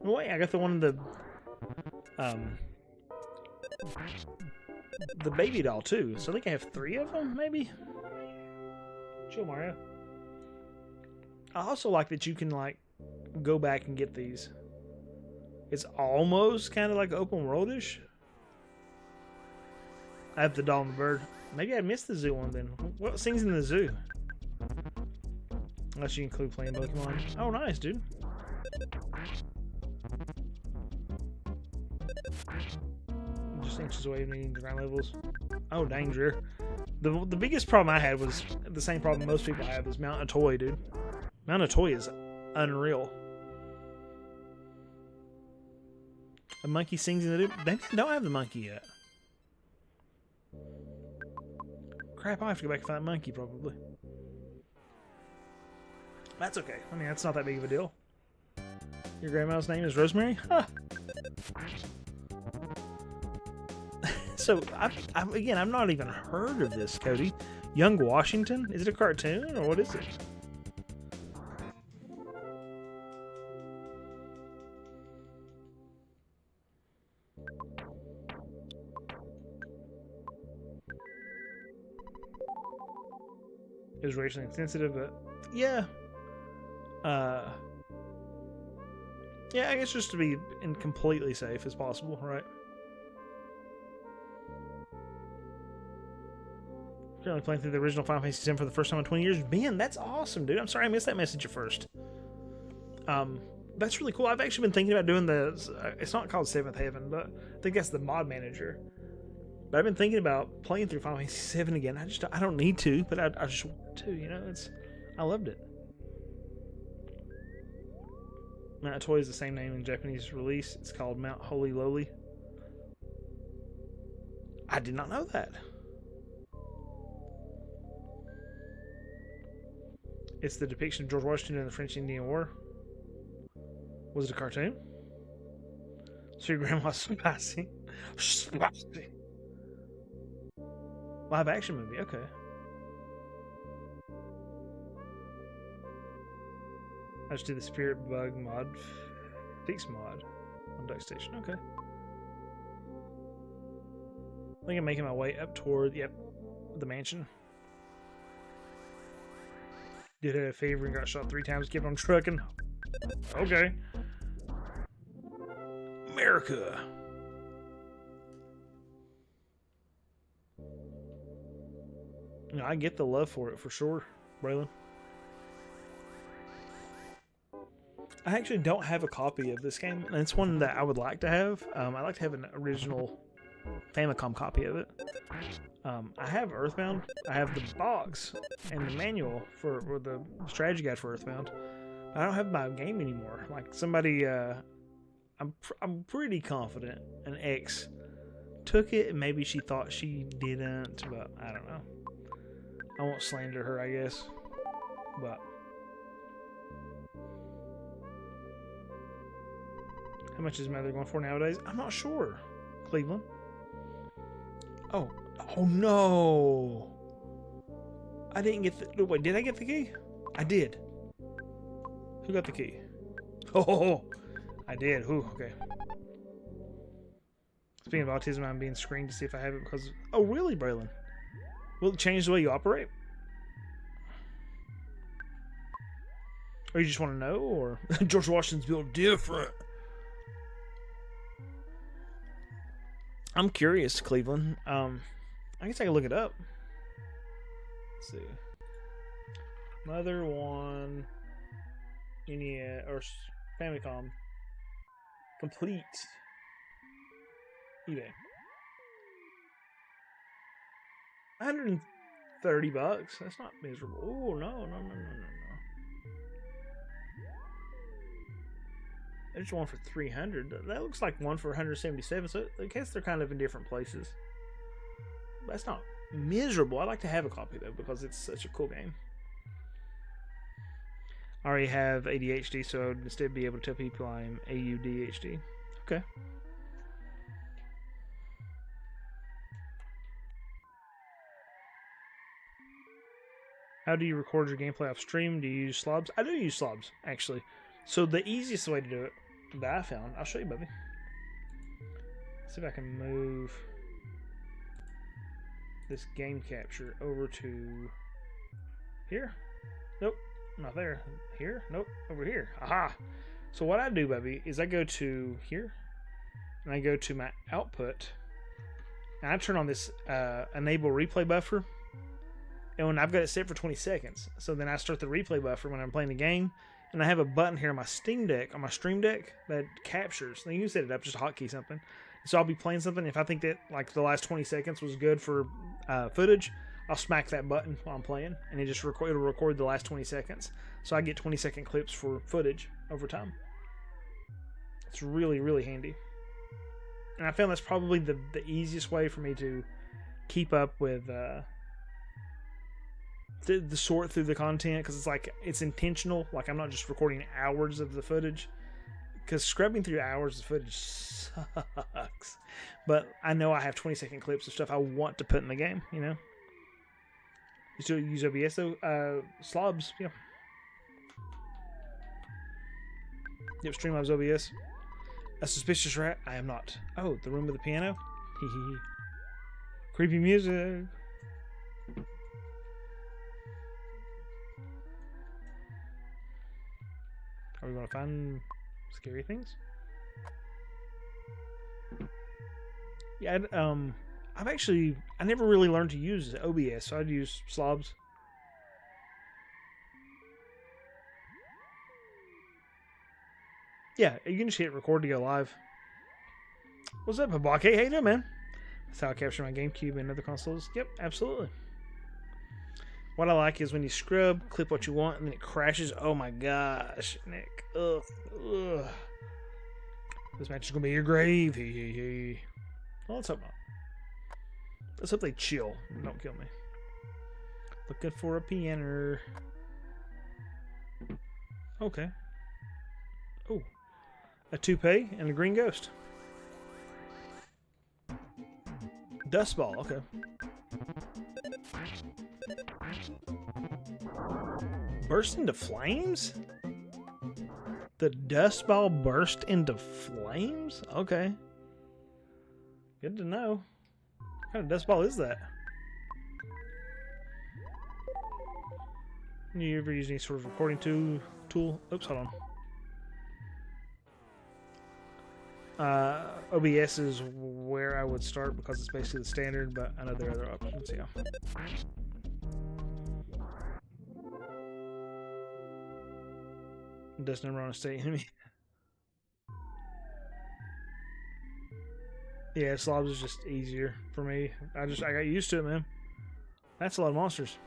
Oh, wait, I got the one in the baby doll too. So I think I have 3 of them, maybe. Chill, Mario. I also like that you can like go back and get these. It's almost kind of like open world-ish. I have the doll and the bird. Maybe I missed the zoo one then. What sings in the zoo? Unless you include playing Pokemon. Oh, nice, dude. Just inches away from needing ground levels. Oh, dang, Dreer. The biggest problem I had was the same problem most people have is Mount a Toy, dude. Mount a Toy is unreal. A monkey sings in the dude. They don't have the monkey yet. Crap, I'll have to go back and find that monkey, probably. That's okay. I mean, that's not that big of a deal. Your grandma's name is Rosemary? Huh. So, I've not even heard of this, Cody. Young Washington? Is it a cartoon, or what is it? It was racially insensitive, but yeah. Yeah, I guess just to be completely safe as possible, right? Currently playing through the original Final Fantasy VII for the first time in 20 years. Ben, that's awesome, dude. I'm sorry I missed that message at first. That's really cool. I've actually been thinking about doing the... it's not called Seventh Heaven, but I think that's the mod manager. But I've been thinking about playing through Final Fantasy VII again. I don't need to, but I just want to, you know? I loved it. Mount Toy is the same name in Japanese release. It's called Mount Holy Lowly. I did not know that. It's the depiction of George Washington in the French Indian War. Was it a cartoon? So your grandma's spicy. Spicy. Live action movie, okay. I just did the Spirit Bug mod. Fix mod on DuckStation, okay. I think I'm making my way up toward, yep, the mansion. Did it a favor and got shot 3 times, kept on trucking. Okay. America. You know, I get the love for it for sure, Braylon. I actually don't have a copy of this game, and it's one that I would like to have. I like to have an original Famicom copy of it. I have Earthbound. I have the box and the manual for the strategy guide for Earthbound. I don't have my game anymore. Like somebody, I'm pretty confident an ex took it, and maybe she thought she didn't, but I don't know. I won't slander her, I guess. But how much is Mother going for nowadays? I'm not sure. Cleveland. Oh no! I didn't get the. Wait, did I get the key? I did. Who got the key? Oh, I did. Ooh, okay. Speaking of autism, I'm being screened to see if I have it because. Oh, really, Braylon? Will it change the way you operate? Or you just want to know? Or George Washington's built different. I'm curious, Cleveland. I guess I can look it up. Let's see. Mother 1 NES or Famicom complete eBay. $130. That's not miserable. Oh no. There's one for 300. That looks like one for 177. So I guess they're kind of in different places. That's not miserable. I like to have a copy though because it's such a cool game. I already have ADHD, so I would instead be able to tell people I'm AUDHD. Okay. How do you record your gameplay off stream? Do you use slobs? I do use slobs, actually. So the easiest way to do it that I found, I'll show you, baby. Let's see if I can move this game capture over to here. Nope, not there. Here? Nope, over here. Aha! So what I do, baby, is I go to here, and I go to my output, and I turn on this enable replay buffer, and when I've got it set for 20 seconds. So then I start the replay buffer when I'm playing the game, and I have a button here on my Steam Deck, on my Stream Deck, that captures. Then you can set it up, just hotkey something. So I'll be playing something. If I think that like the last 20 seconds was good for footage, I'll smack that button while I'm playing, and it'll record the last 20 seconds. So I get 20-second clips for footage over time. It's really, really handy. And I found that's probably the easiest way for me to keep up with the sort through the content, because it's like it's intentional. Like I'm not just recording hours of the footage, because scrubbing through hours of footage sucks. But I know I have 20-second clips of stuff I want to put in the game. You know, you still use OBS though. Slobs, yeah. Yep, Streamlabs OBS. A suspicious rat? I am not. Oh, the room with the piano? Hee hee hee. Creepy music. Are we going to find scary things? Yeah, I never really learned to use OBS, so I'd use slobs. Yeah, you can just hit record to go live. What's up, Habake? How you doing, man? That's how I capture my GameCube and other consoles. Yep, absolutely. What I like is when you scrub, clip what you want, and then it crashes. Oh my gosh, Nick. Ugh. This match is going to be your grave. Well, let's hope not. Let's hope they chill and don't kill me. Looking for a piano. Okay. Oh. A toupee and a green ghost. Dust ball, okay. Burst into flames? The dust ball burst into flames? Okay. Good to know. What kind of dust ball is that? You ever use any sort of recording tool? Oops, hold on. OBS is where I would start because it's basically the standard, but I know there are other options, yeah. It does number on a state enemy. Yeah, slobs is just easier for me. I got used to it, man. That's a lot of monsters.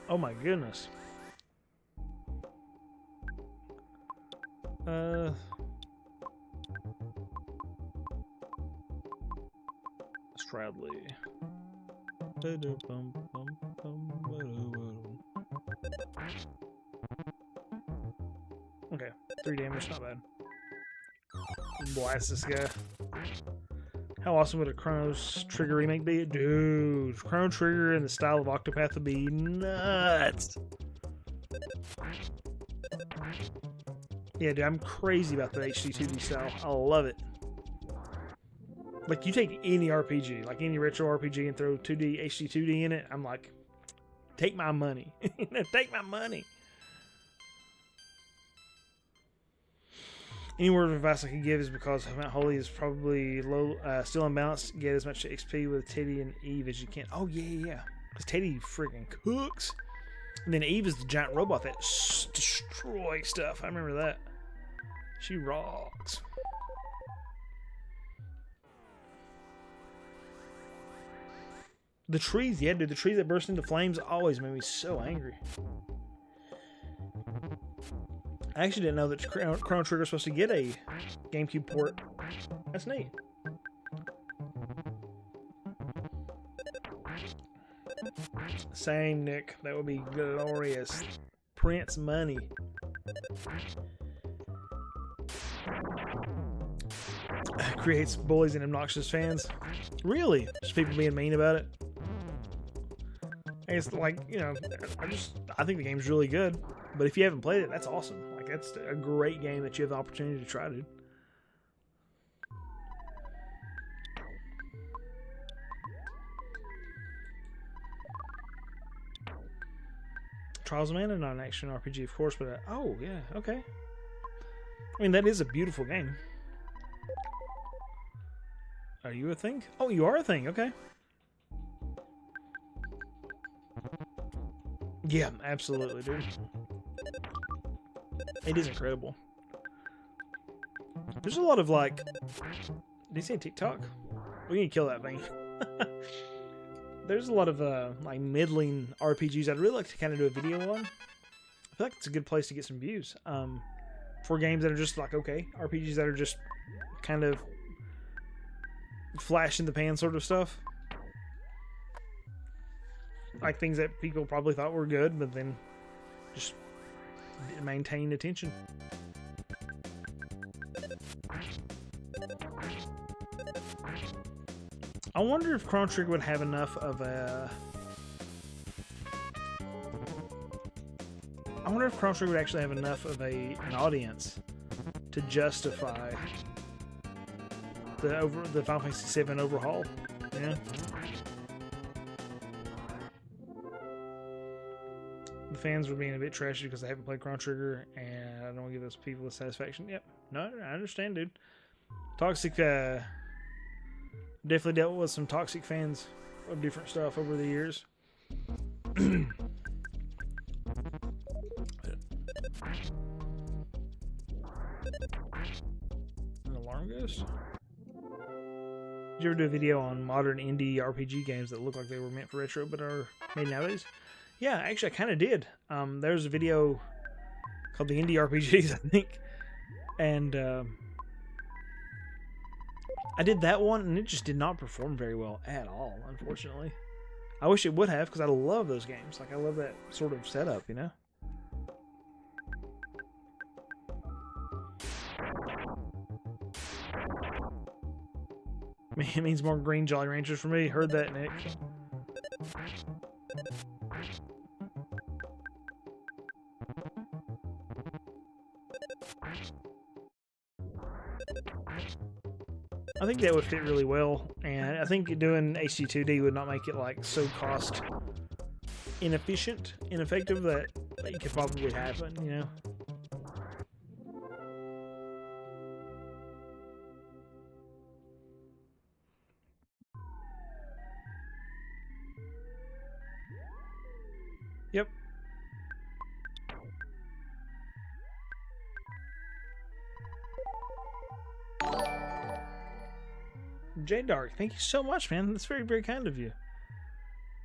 Oh my goodness. Stradley. Okay, 3 damage, not bad. Blast this guy. How awesome would a Chrono Trigger remake be? Dude, Chrono Trigger in the style of Octopath would be nuts. Yeah, dude, I'm crazy about the HD 2D style. I love it. Like, you take any RPG, like any retro RPG, and throw 2D, HD 2D in it, I'm like, take my money. Take my money. Any word of advice I could give is because Mount Holy is probably low, still unbalanced. Get as much XP with Teddy and Eve as you can. Oh, yeah. Because Teddy freaking cooks. And then Eve is the giant robot that destroys stuff. I remember that. She rocks. The trees, yeah, dude. The trees that burst into flames always made me so angry. I actually didn't know that Chrono Trigger was supposed to get a GameCube port. That's neat. Same, Nick. That would be glorious. Prince money. Creates bullies and obnoxious fans. Really? Just people being mean about it? It's like, you know, I think the game's really good. But if you haven't played it, that's awesome. Like, that's a great game that you have the opportunity to try, dude. Trials of Mana, not an action RPG, of course, but oh, yeah, okay. I mean, that is a beautiful game. Are you a thing? Oh, you are a thing, okay. Yeah, absolutely, dude. It is incredible. There's a lot of, like... Did he say TikTok? We need to kill that thing. There's a lot of, like, middling RPGs I'd really like to kind of do a video on. I feel like it's a good place to get some views. For games that are just, like, okay, RPGs that are just kind of flash in the pan sort of stuff. Like things that people probably thought were good, but then just maintain attention. I wonder if Chrono Trigger would have enough of a... I wonder if Chrono Trigger would actually have enough of an audience to justify the Final Fantasy VII overhaul. Yeah. The fans were being a bit trashy because they haven't played Chrono Trigger, and I don't want to give those people the satisfaction. Yep. No, I understand, dude. Toxic, definitely dealt with some toxic fans of different stuff over the years. An alarm ghost? Did you ever do a video on modern indie RPG games that look like they were meant for retro but are made nowadays? Yeah, actually, I kind of did. There's a video called The Indie RPGs, I think. And I did that one, and it just did not perform very well at all, unfortunately. I wish it would have, because I love those games. Like, I love that sort of setup, you know? It means more green Jolly Ranchers for me. Heard that, Nick. I think that would fit really well, and I think doing HD2D would not make it like so cost ineffective that it could probably happen, you know? Yep. J Dark, thank you so much, man. That's very, very kind of you.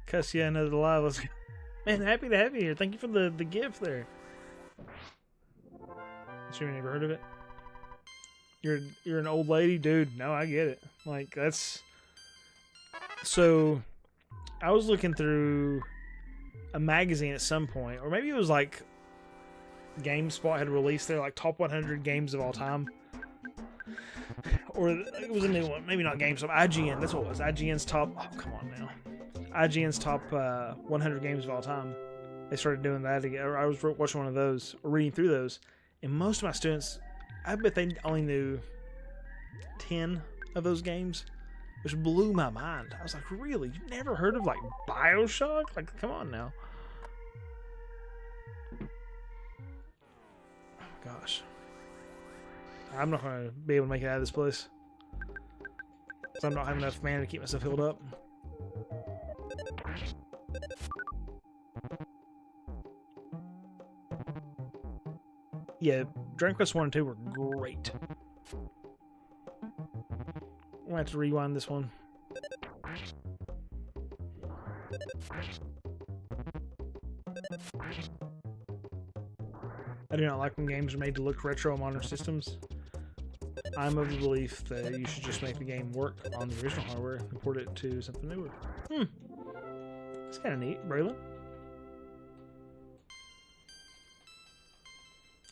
Cuss yeah, another live. Let's go. Man, happy to have you here. Thank you for the gift there. Sure, you never heard of it? You're an old lady, dude. No, I get it. Like that's so. I was looking through a magazine at some point, or maybe it was like GameSpot had released their like top 100 games of all time. Or it was a new one. Maybe not GameStop. IGN. That's what it was. IGN's top. Oh, come on now. IGN's top 100 games of all time. They started doing that again. I was watching one of those, or reading through those, and most of my students, I bet they only knew 10 of those games, which blew my mind. I was like, really? You never heard of like BioShock? Like, come on now. Oh, gosh. I'm not going to be able to make it out of this place. Because I'm not having enough mana to keep myself healed up. Yeah, Dragon Quest 1 and 2 were great. I'm going to have to rewind this one. I do not like when games are made to look retro on modern systems. I'm of the belief that you should just make the game work on the original hardware and port it to something newer. It's kind of neat, Braylon.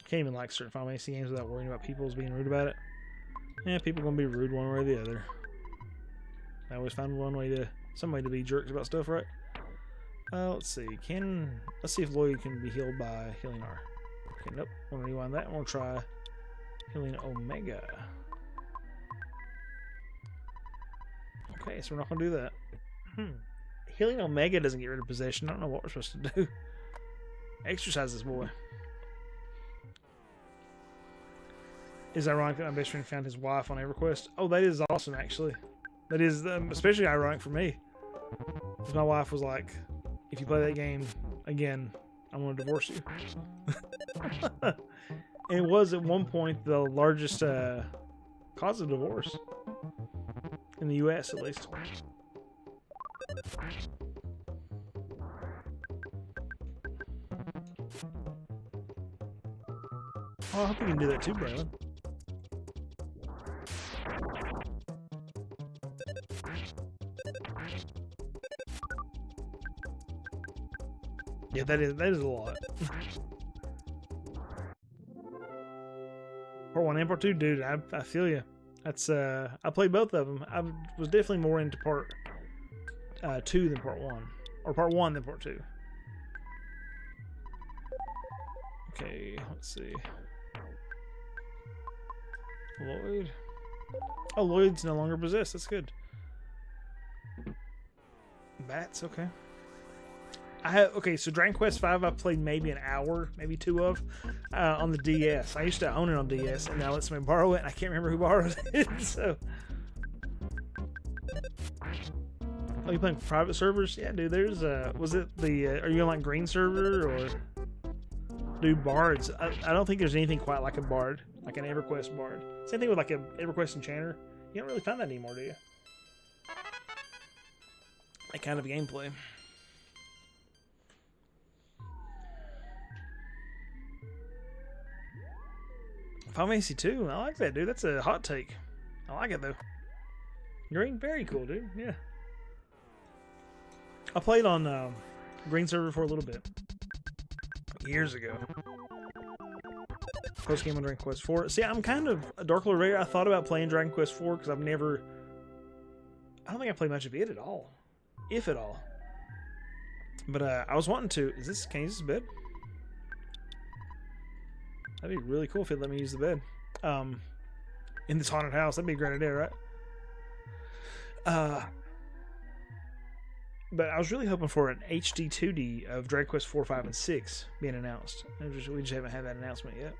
Can't even like certain Final Fantasy games without worrying about people being rude about it. Yeah, people are gonna be rude one way or the other. I always find some way to be jerks about stuff, right? Let's see. Let's see if Lloyd can be healed by Healing R. Okay, nope. We'll rewind that and we'll try Healing Omega. Okay, so we're not gonna do that. Healing Omega doesn't get rid of possession. I don't know what we're supposed to do. Exercise this boy. Is ironic that my best friend found his wife on EverQuest. Oh, that is awesome, actually. That is especially ironic for me. Because my wife was like, if you play that game again, I'm going to divorce you. And it was at one point the largest cause of divorce. In the US, at least. Oh, I hope you can do that too, Braylon. Yeah, that is a lot. Part 1 and Part 2, dude, I feel you. That's I played both of them. I was definitely more into Part 2 than Part 1, or Part 1 than Part 2. Okay, let's see. Lloyd. Oh, Lloyd's no longer possessed. That's good. Bats, okay. Okay, so Dragon Quest V I played maybe an hour, maybe 2 of, on the DS. I used to own it on DS, and now let somebody borrow it, and I can't remember who borrowed it, so... Oh, you playing private servers? Yeah, dude, there's, was it the, are you on, like, green server, or... Dude, bards. I don't think there's anything quite like a bard, like an EverQuest bard. Same thing with, like, a EverQuest enchanter. You don't really find that anymore, do you? That kind of gameplay. Final Fantasy 2, I like that, dude. That's a hot take. I like it, though. Green, very cool, dude. Yeah. I played on green server for a little bit. Years ago. Post game on Dragon Quest 4. See, I'm kind of a Dark Lord Raider. I thought about playing Dragon Quest 4 because I've never I don't think I played much of it at all, if at all. But I was wanting to. Can I use this bed? That'd be really cool if it let me use the bed. In this haunted house, that'd be a great idea, right? But I was really hoping for an HD 2D of Dragon Quest 4, 5, and 6 being announced. We just haven't had that announcement yet.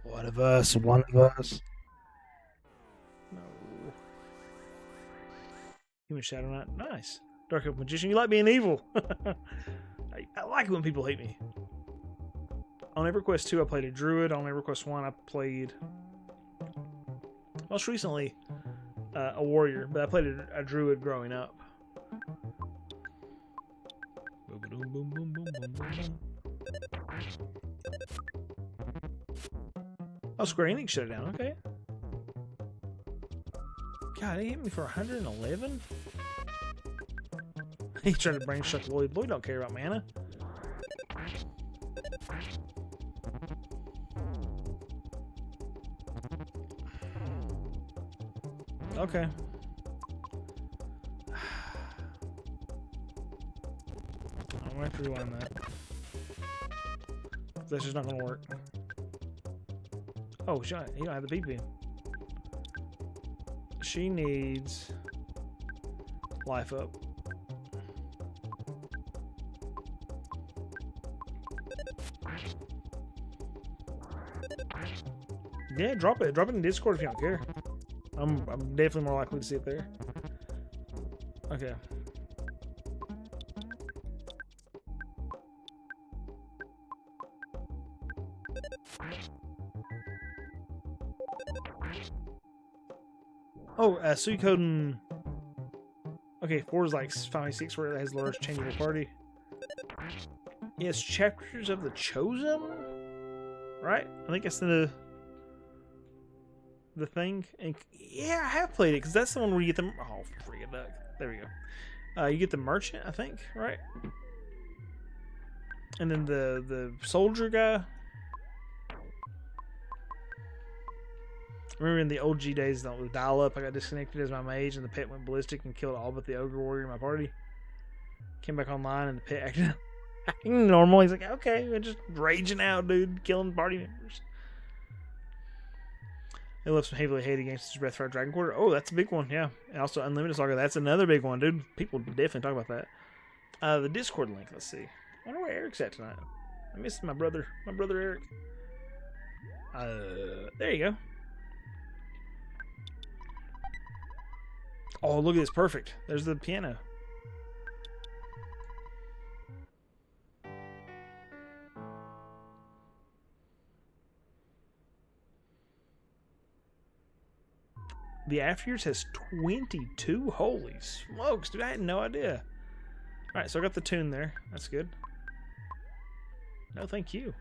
One of us. No. Human Shadow Knight. Nice. Dark Elf Magician. You like being evil. I like it when people hate me. On EverQuest 2, I played a druid. On EverQuest 1, I played... most recently, a warrior. But I played a druid growing up. Oh, Square Enix shut it down. Okay. God, they hit me for 111? He tried to brain shuck Lloyd. Lloyd don't care about mana. Okay. I'm gonna have to rewind that. That's just not gonna work. Oh, shit. You don't have the PP. She needs life up. Yeah, drop it. Drop it in Discord if you don't care. I'm definitely more likely to see it there. Okay. Oh, Suikoden. Okay, 4 is like 5, 6, where it has large changeable party. Yes, Chapters of the Chosen? Right? I think that's the thing. And yeah, I have played it, because that's the one where you get the... oh, freaking duck. There we go. You get the merchant, I think, right? And then the soldier guy. Remember in the OG days, with dial-up, I got disconnected as my mage, and the pet went ballistic and killed all but the ogre warrior in my party. Came back online, and the pet acted normal. He's like, okay, we're just raging out, dude, killing party members. They left some heavily hated games such as Breathfire Dragon Quarter. Oh, that's a big one, yeah. And also Unlimited Saga, that's another big one, dude. People definitely talk about that. The Discord link, let's see. I wonder where Eric's at tonight. I missed my brother Eric. There you go. Oh, look at this, perfect. There's the piano. The After Years has 22? Holy smokes, dude, I had no idea. Alright, so I got the tune there. That's good. No, thank you.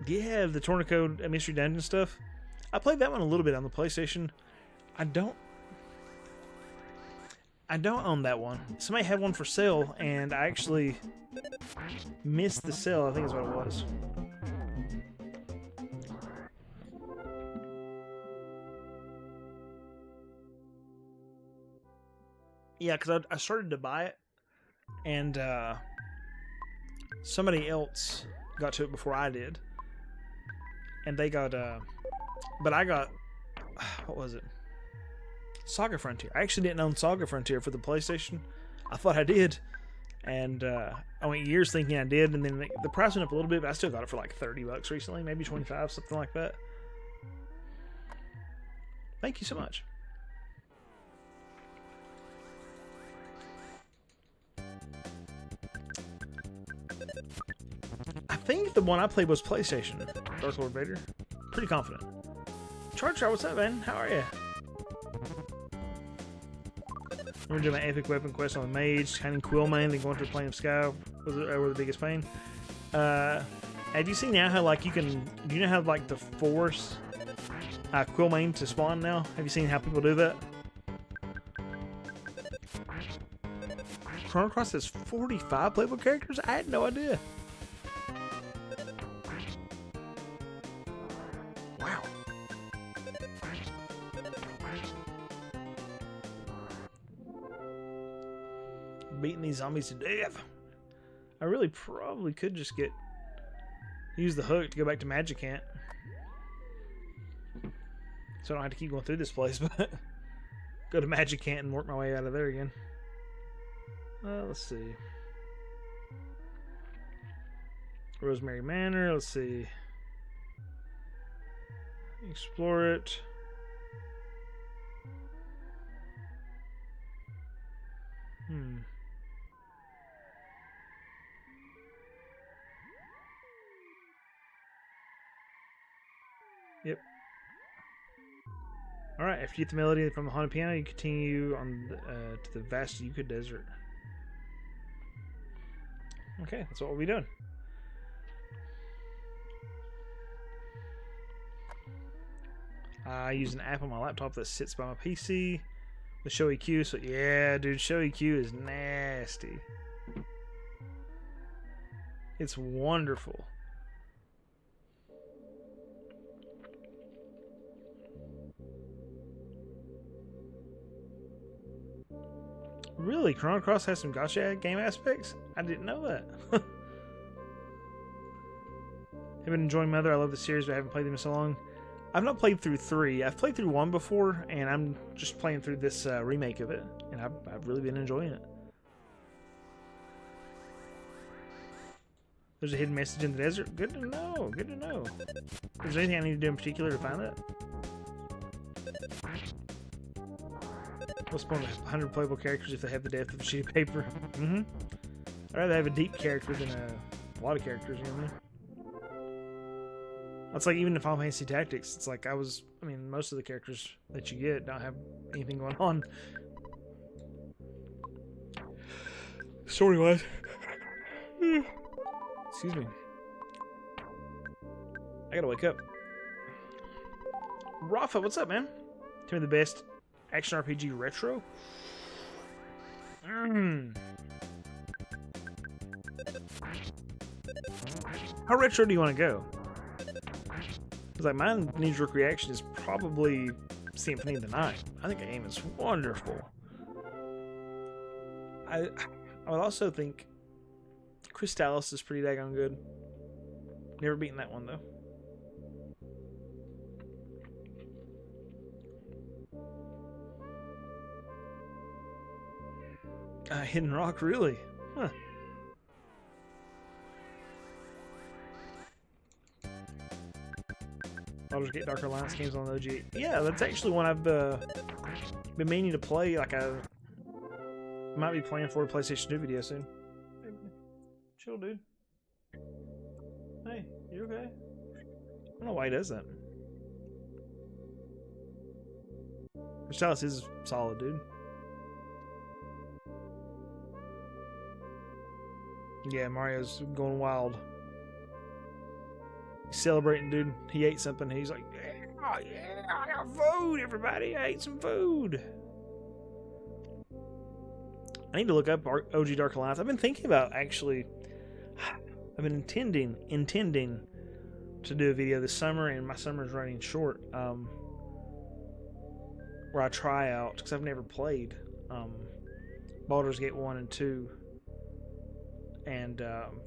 Yeah, the Tornico Mystery Dungeon stuff. I played that one a little bit on the PlayStation. I don't own that one. Somebody had one for sale, and I actually missed the sale, I think is what it was. Yeah, because I started to buy it, and somebody else got to it before I did. And they got, but I got, what was it? Saga Frontier. I actually didn't own Saga Frontier for the PlayStation. I thought I did. And I went years thinking I did, and then the price went up a little bit, but I still got it for like $30 recently, maybe 25, something like that. Thank you so much. I think the one I played was PlayStation. Dark Lord Vader. Pretty confident. Charger, what's up, man? How are you? We're doing my epic weapon quest on the mage, hunting Quillmane, then going to the plane of sky were the biggest pain. Have you seen now how like you can? Do you know how like to force Quillmane to spawn now? Have you seen how people do that? Chrono Cross has 45 playable characters? I had no idea. Wow. zombies to death. I really probably could just use the hook to go back to Magicant. So I don't have to keep going through this place, but go to Magicant and work my way out of there again. Let's see. Rosemary Manor, let's see. Explore it. Yep. Alright, after you get the melody from the haunted piano, you continue on to the vast Yucca Desert. Okay, that's what we'll be doing. I use an app on my laptop that sits by my PC with Show EQ, so yeah, dude, Show EQ is nasty. It's wonderful. Really? Chrono Cross has some gotcha game aspects? I didn't know that. I've been enjoying Mother. I love the series, but I haven't played them in so long. I've not played through 3. I've played through 1 before, and I'm just playing through this remake of it, and I've really been enjoying it. There's a hidden message in the desert. Good to know. Good to know. Is there anything I need to do in particular to find that? What's point of 100 playable characters if they have the depth of a sheet of paper? I'd rather have a deep character than a lot of characters, you know what I mean? It's like even in Final Fantasy Tactics, it's like most of the characters that you get don't have anything going on. Story-wise. Excuse me. I gotta wake up. Rafa, what's up, man? Tell me the best action RPG retro? How retro do you want to go? Because like my knee-jerk reaction is probably Symphony of the Night. I think the game is wonderful. I would also think Crystalis is pretty daggone good. Never beaten that one though. Hidden Rock, really? Huh. Baldur's Gate Dark Alliance games on the OG. Yeah, that's actually one I've been meaning to play. Like I might be playing for a PlayStation 2 video soon. Hey, chill, dude. Hey, you okay? I don't know why he does that. Crystalis is solid, dude. Yeah, Mario's going wild. He's celebrating, dude. He ate something. He's like, yeah, I got food, everybody. I ate some food. I need to look up OG Dark Alliance. I've been thinking about, actually, I've been intending to do a video this summer, and my summer's running short, where I try out, because I've never played Baldur's Gate 1 and 2. And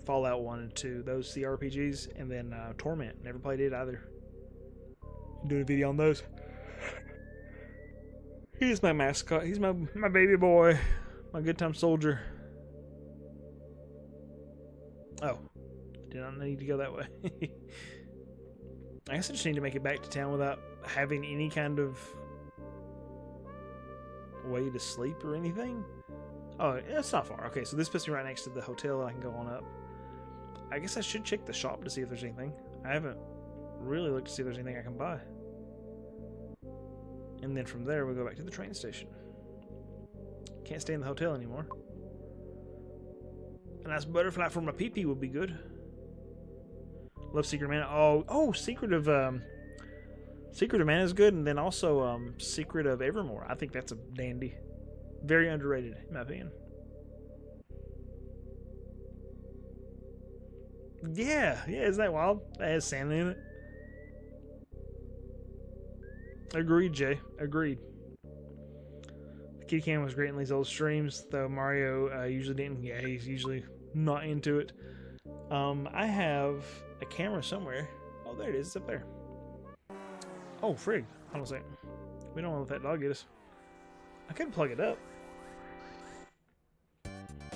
Fallout 1 and 2, those CRPGs, and then Torment. Never played it either. Doing a video on those. He's my mascot. He's my baby boy. My good time soldier. Oh. Did not need to go that way. I guess I just need to make it back to town without having any kind of way to sleep or anything. Oh, it's not far. Okay, so this puts me right next to the hotel. I can go on up. I guess I should check the shop to see if there's anything. I haven't really looked to see if there's anything I can buy. And then from there, we'll go back to the train station. Can't stay in the hotel anymore. A nice butterfly for my pee-pee would be good. Love Secret of Mana. Oh, Secret of Mana is good, and then also Secret of Evermore. I think that's a dandy. Very underrated, in my opinion. Yeah, isn't that wild? That has Santa in it. Agreed, Jay. Agreed. Kitty Cam was great in these old streams, though Mario usually didn't. Yeah, he's usually not into it. I have a camera somewhere. Oh, there it is. It's up there. Oh, frig. Hold on a second. We don't want to let that dog get us. I could plug it up.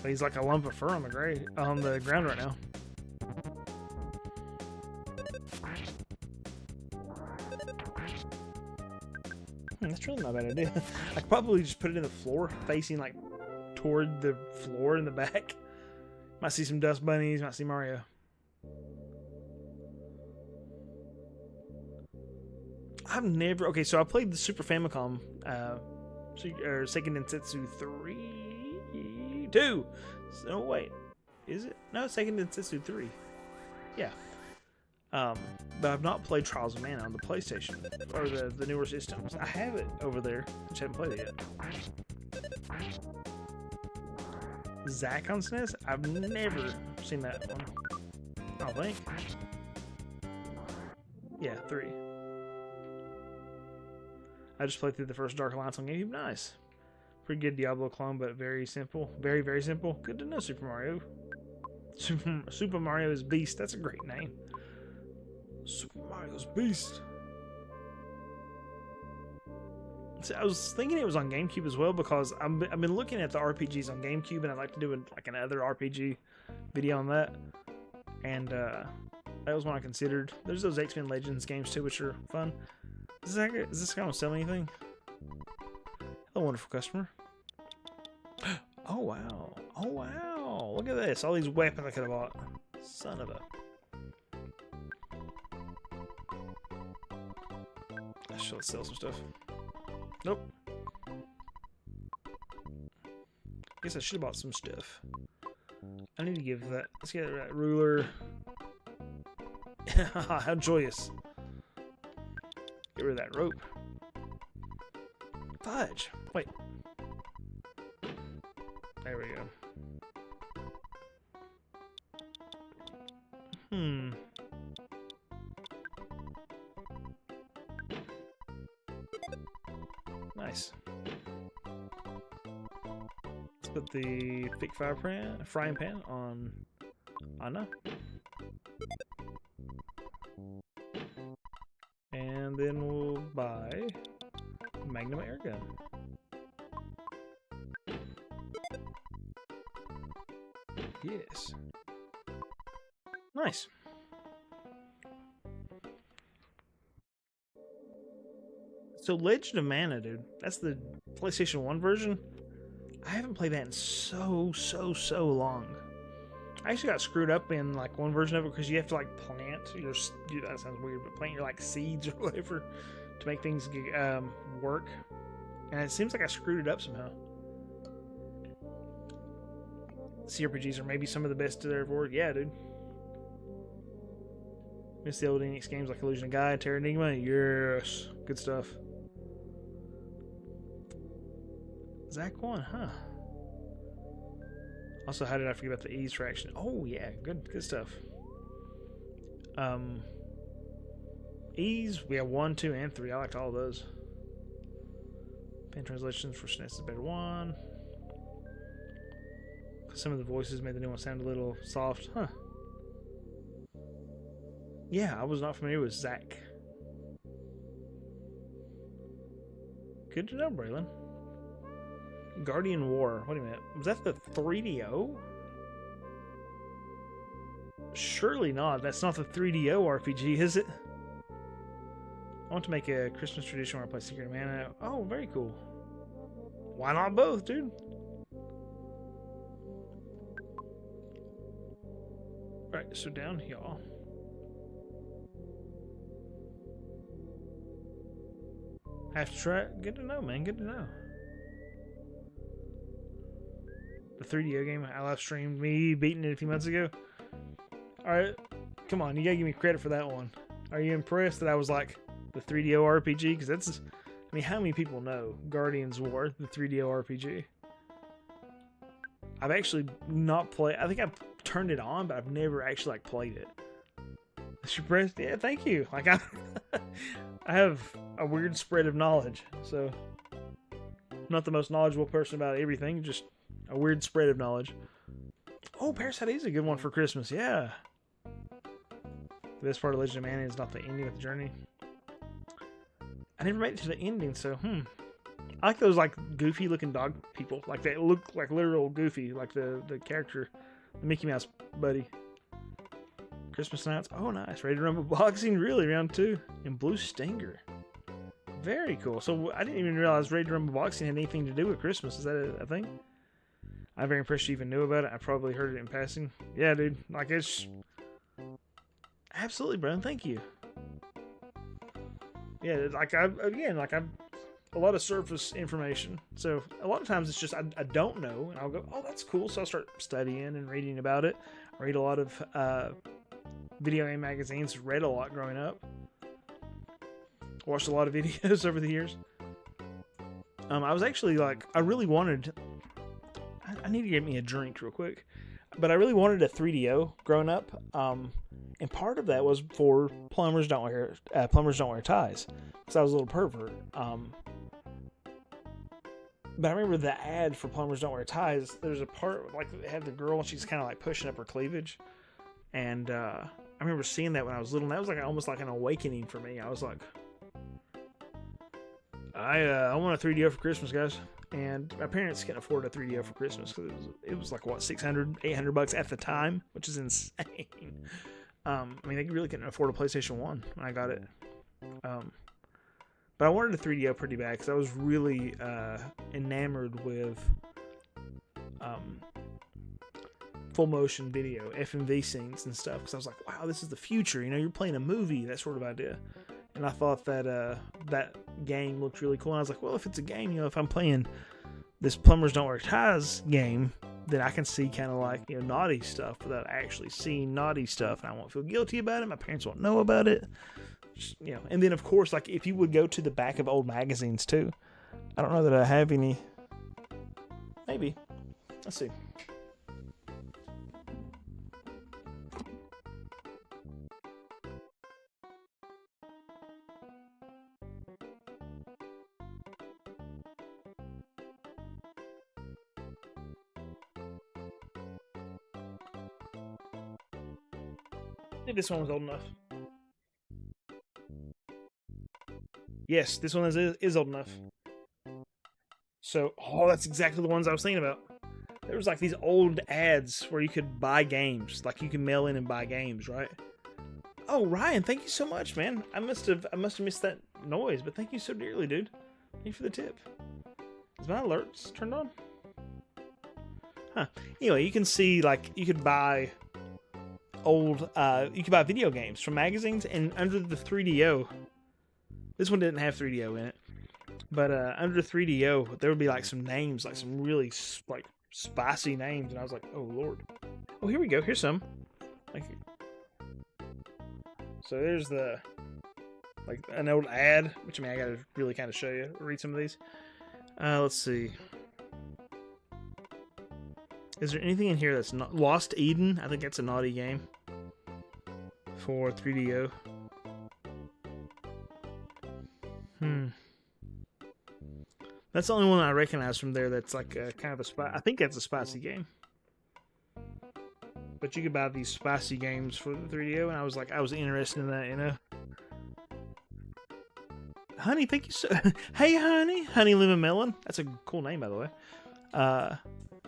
But he's like a lump of fur on the ground right now. That's really not a bad idea. I could probably just put it in the floor, facing like toward the floor in the back. Might see some dust bunnies, might see Mario. I've never... Okay, so I played the Super Famicom, or Seiken Densetsu 2. So, wait. Is it? No, Seiken Densetsu 3. Yeah. But I've not played Trials of Mana on the PlayStation, or the newer systems. I have it over there, just haven't played it yet. Zack on SNES? I've never seen that one. I think. Yeah, 3. I just played through the first Dark Alliance on GameCube. Nice. Pretty good Diablo clone, but very simple. Very, very simple. Good to know, Super Mario. Super Mario's Beast. That's a great name. Super Mario's Beast. See, I was thinking it was on GameCube as well because I've been looking at the RPGs on GameCube, and I'd like to do like another RPG video on that. And that was one I considered. There's those X-Men Legends games too, which are fun. Is this guy gonna sell anything? Hello, wonderful customer. Oh wow! Oh wow! Look at this! All these weapons I could have bought. Son of a. I should sell some stuff. Nope. Guess I should have bought some stuff. I need to give that. Let's get that ruler. How joyous! Get rid of that rope. Fudge. Wait. There we go. Nice. Let's put the thick frying pan on Anna. And then we'll buy Magnum air gun. Yes. Nice. So Legend of Mana, dude. That's the PlayStation 1 version. I haven't played that in so long. I actually got screwed up in like one version of it because you have to like plant your... That sounds weird, but plant your like seeds or whatever to make things work. And it seems like I screwed it up somehow. CRPGs are maybe some of the best there ever were. Yeah, dude. Miss the old Enix games like Illusion of Gaia, Terra Enigma. Yes. Good stuff. Zack 1, huh? Also, how did I forget about the ease fraction? Oh yeah, good stuff. Ease, we have 1, 2, and 3. I liked all of those. Pen translations for SNES is a better one. Some of the voices made the new one sound a little soft, huh? Yeah, I was not familiar with Zack. Good to know, Braylon. Guardian War. Wait a minute. Was that the 3DO? Surely not. That's not the 3DO RPG, is it? I want to make a Christmas tradition where I play Secret of Mana. Oh, very cool. Why not both, dude? Alright, so down here. Have to try it. Good to know, man. Good to know. The 3DO game I live streamed me beating it a few months ago. Alright, come on, you gotta give me credit for that one. Are you impressed that I was like the 3DO RPG? Because that's, I mean, how many people know Guardians War, the 3DO RPG? I've actually not played, I think I've turned it on, but I've never actually like played it. You impressed? Yeah, thank you. Like I have a weird spread of knowledge, so not the most knowledgeable person about everything, just a weird spread of knowledge. Oh, Parasite is a good one for Christmas, yeah. The best part of Legend of Mana is not the ending of the journey. I never made it to the ending, so, I like those, like, goofy-looking dog people. Like, they look like literal Goofy, like the character, the Mickey Mouse buddy. Christmas Nights. Oh, nice. Ready to Rumble Boxing, really, round 2. And Blue Stinger. Very cool. So, I didn't even realize Ready to Rumble Boxing had anything to do with Christmas. Is that a thing? I'm very impressed you even knew about it. I probably heard it in passing. Yeah, dude. Like, it's... Absolutely, bro. Thank you. Yeah, like, I've a lot of surface information. So, a lot of times it's just, I don't know. And I'll go, oh, that's cool. So, I'll start studying and reading about it. I read a lot of video game magazines. Read a lot growing up. Watched a lot of videos over the years. I was actually, like, I really wanted... I need to get me a drink real quick. But I really wanted a 3DO growing up. And part of that was for plumbers don't wear ties. Because I was a little pervert. But I remember the ad for Plumbers Don't Wear Ties. There's a part, like, it had the girl and she's kind of like pushing up her cleavage. And I remember seeing that when I was little. And that was like almost like an awakening for me. I was like, I want a 3DO for Christmas, guys. And my parents can't afford a 3DO for Christmas because it was like, what, $600, $800 at the time, which is insane. I mean, they really couldn't afford a PlayStation 1 when I got it. But I wanted a 3DO pretty bad because I was really enamored with full motion video, FMV scenes and stuff. Because I was like, wow, this is the future. You know, you're playing a movie, that sort of idea. And I thought that that game looked really cool. And I was like, well, if it's a game, you know, if I'm playing this Plumbers Don't Wear Ties game, then I can see kind of like, you know, naughty stuff without actually seeing naughty stuff. And I won't feel guilty about it. My parents won't know about it. Just, you know, and then of course, like if you would go to the back of old magazines too. I don't know that I have any. Maybe. Let's see. I think this one was old enough. Yes, this one is old enough. So, oh, that's exactly the ones I was thinking about. There was like these old ads where you could buy games. Like you can mail in and buy games, right? Oh, Ryan, thank you so much, man. I must have missed that noise, but thank you so dearly, dude. Thank you for the tip. Is my alerts turned on? Huh. Anyway, you can see, like, you could buy old, you could buy video games from magazines, and under the 3DO, this one didn't have 3DO in it, but under 3DO, there would be like some names, like some really like spicy names, and I was like, oh lord. Oh, here we go. Here's some. Like, so there's the, like, an old ad, which I mean, I gotta really kind of show you, read some of these. Let's see. Is there anything in here that's not Lost Eden? I think that's a naughty game for 3DO. That's the only one I recognize from there that's like a, kind of a I think that's a spicy game. But you could buy these spicy games for the 3DO, and I was interested in that, you know. Honey, thank you so. Hey, honey, Honey Lemon Melon. That's a cool name, by the way. I've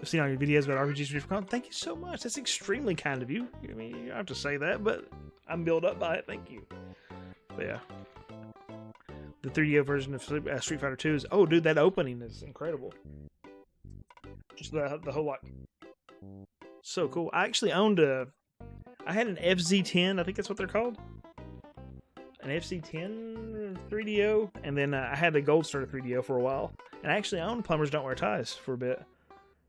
seen all your videos about RPGs for different. Thank you so much. That's extremely kind of you. I mean, you don't have to say that, but I'm built up by it. Thank you. But yeah. The 3DO version of Street Fighter 2 is... Oh, dude, that opening is incredible. Just the whole lot. So cool. I actually owned a... I had an FZ10, I think that's what they're called. An FZ10 3DO. And then I had the Gold Star 3DO for a while. And I actually owned Plumbers Don't Wear Ties for a bit.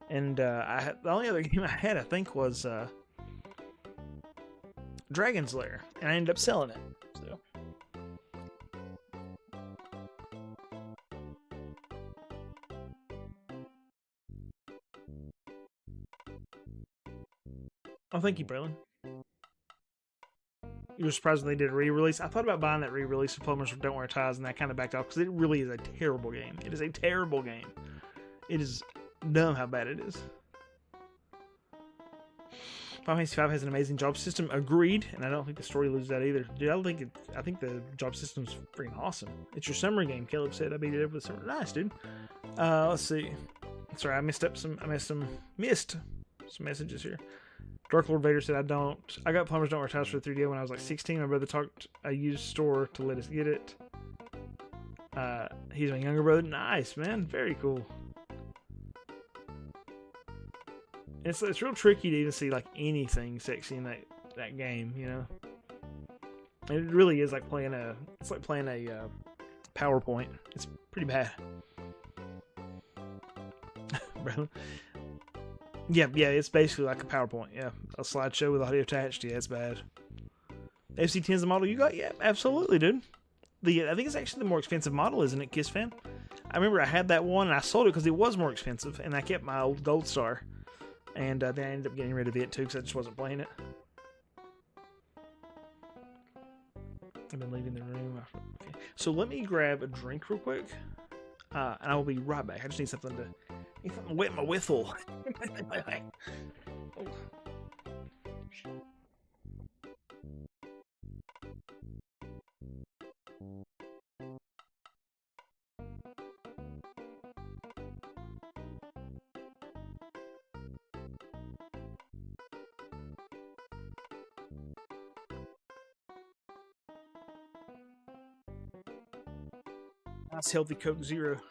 And the only other game I had, I think, was Dragon's Lair. And I ended up selling it. So... Oh, thank you, Braylon. You were surprised when they did a re-release? I thought about buying that re-release of Plumbers Don't Wear Ties, and that kind of backed off, because it really is a terrible game. It is a terrible game. It is dumb how bad it is. Final Fantasy V has an amazing job system. Agreed, and I don't think the story loses that either. Dude, I think the job system's freaking awesome. It's your summer game, Caleb said. I beat it over the summer. Nice, dude. Let's see. Sorry, I missed some messages here. Dark Lord Vader said, I got Plumbers Don't Wear Towels for the 3DO when I was like 16. My brother talked a used store to let us get it. He's my younger brother. Nice, man. Very cool. It's real tricky to even see like anything sexy in that game, you know. It really is like playing a PowerPoint. It's pretty bad. Bro. Yeah, it's basically like a PowerPoint. Yeah, a slideshow with audio attached. Yeah, it's bad. FC10 is the model you got? Yeah, absolutely, dude. I think it's actually the more expensive model, isn't it, Kiss fan? I remember I had that one and I sold it because it was more expensive, and I kept my old Gold Star. And then I ended up getting rid of it too because I just wasn't playing it. I've been leaving the room. Okay. So let me grab a drink real quick, and I will be right back. I just need something to wet my whiffle. Oh. Nice healthy Coke Zero.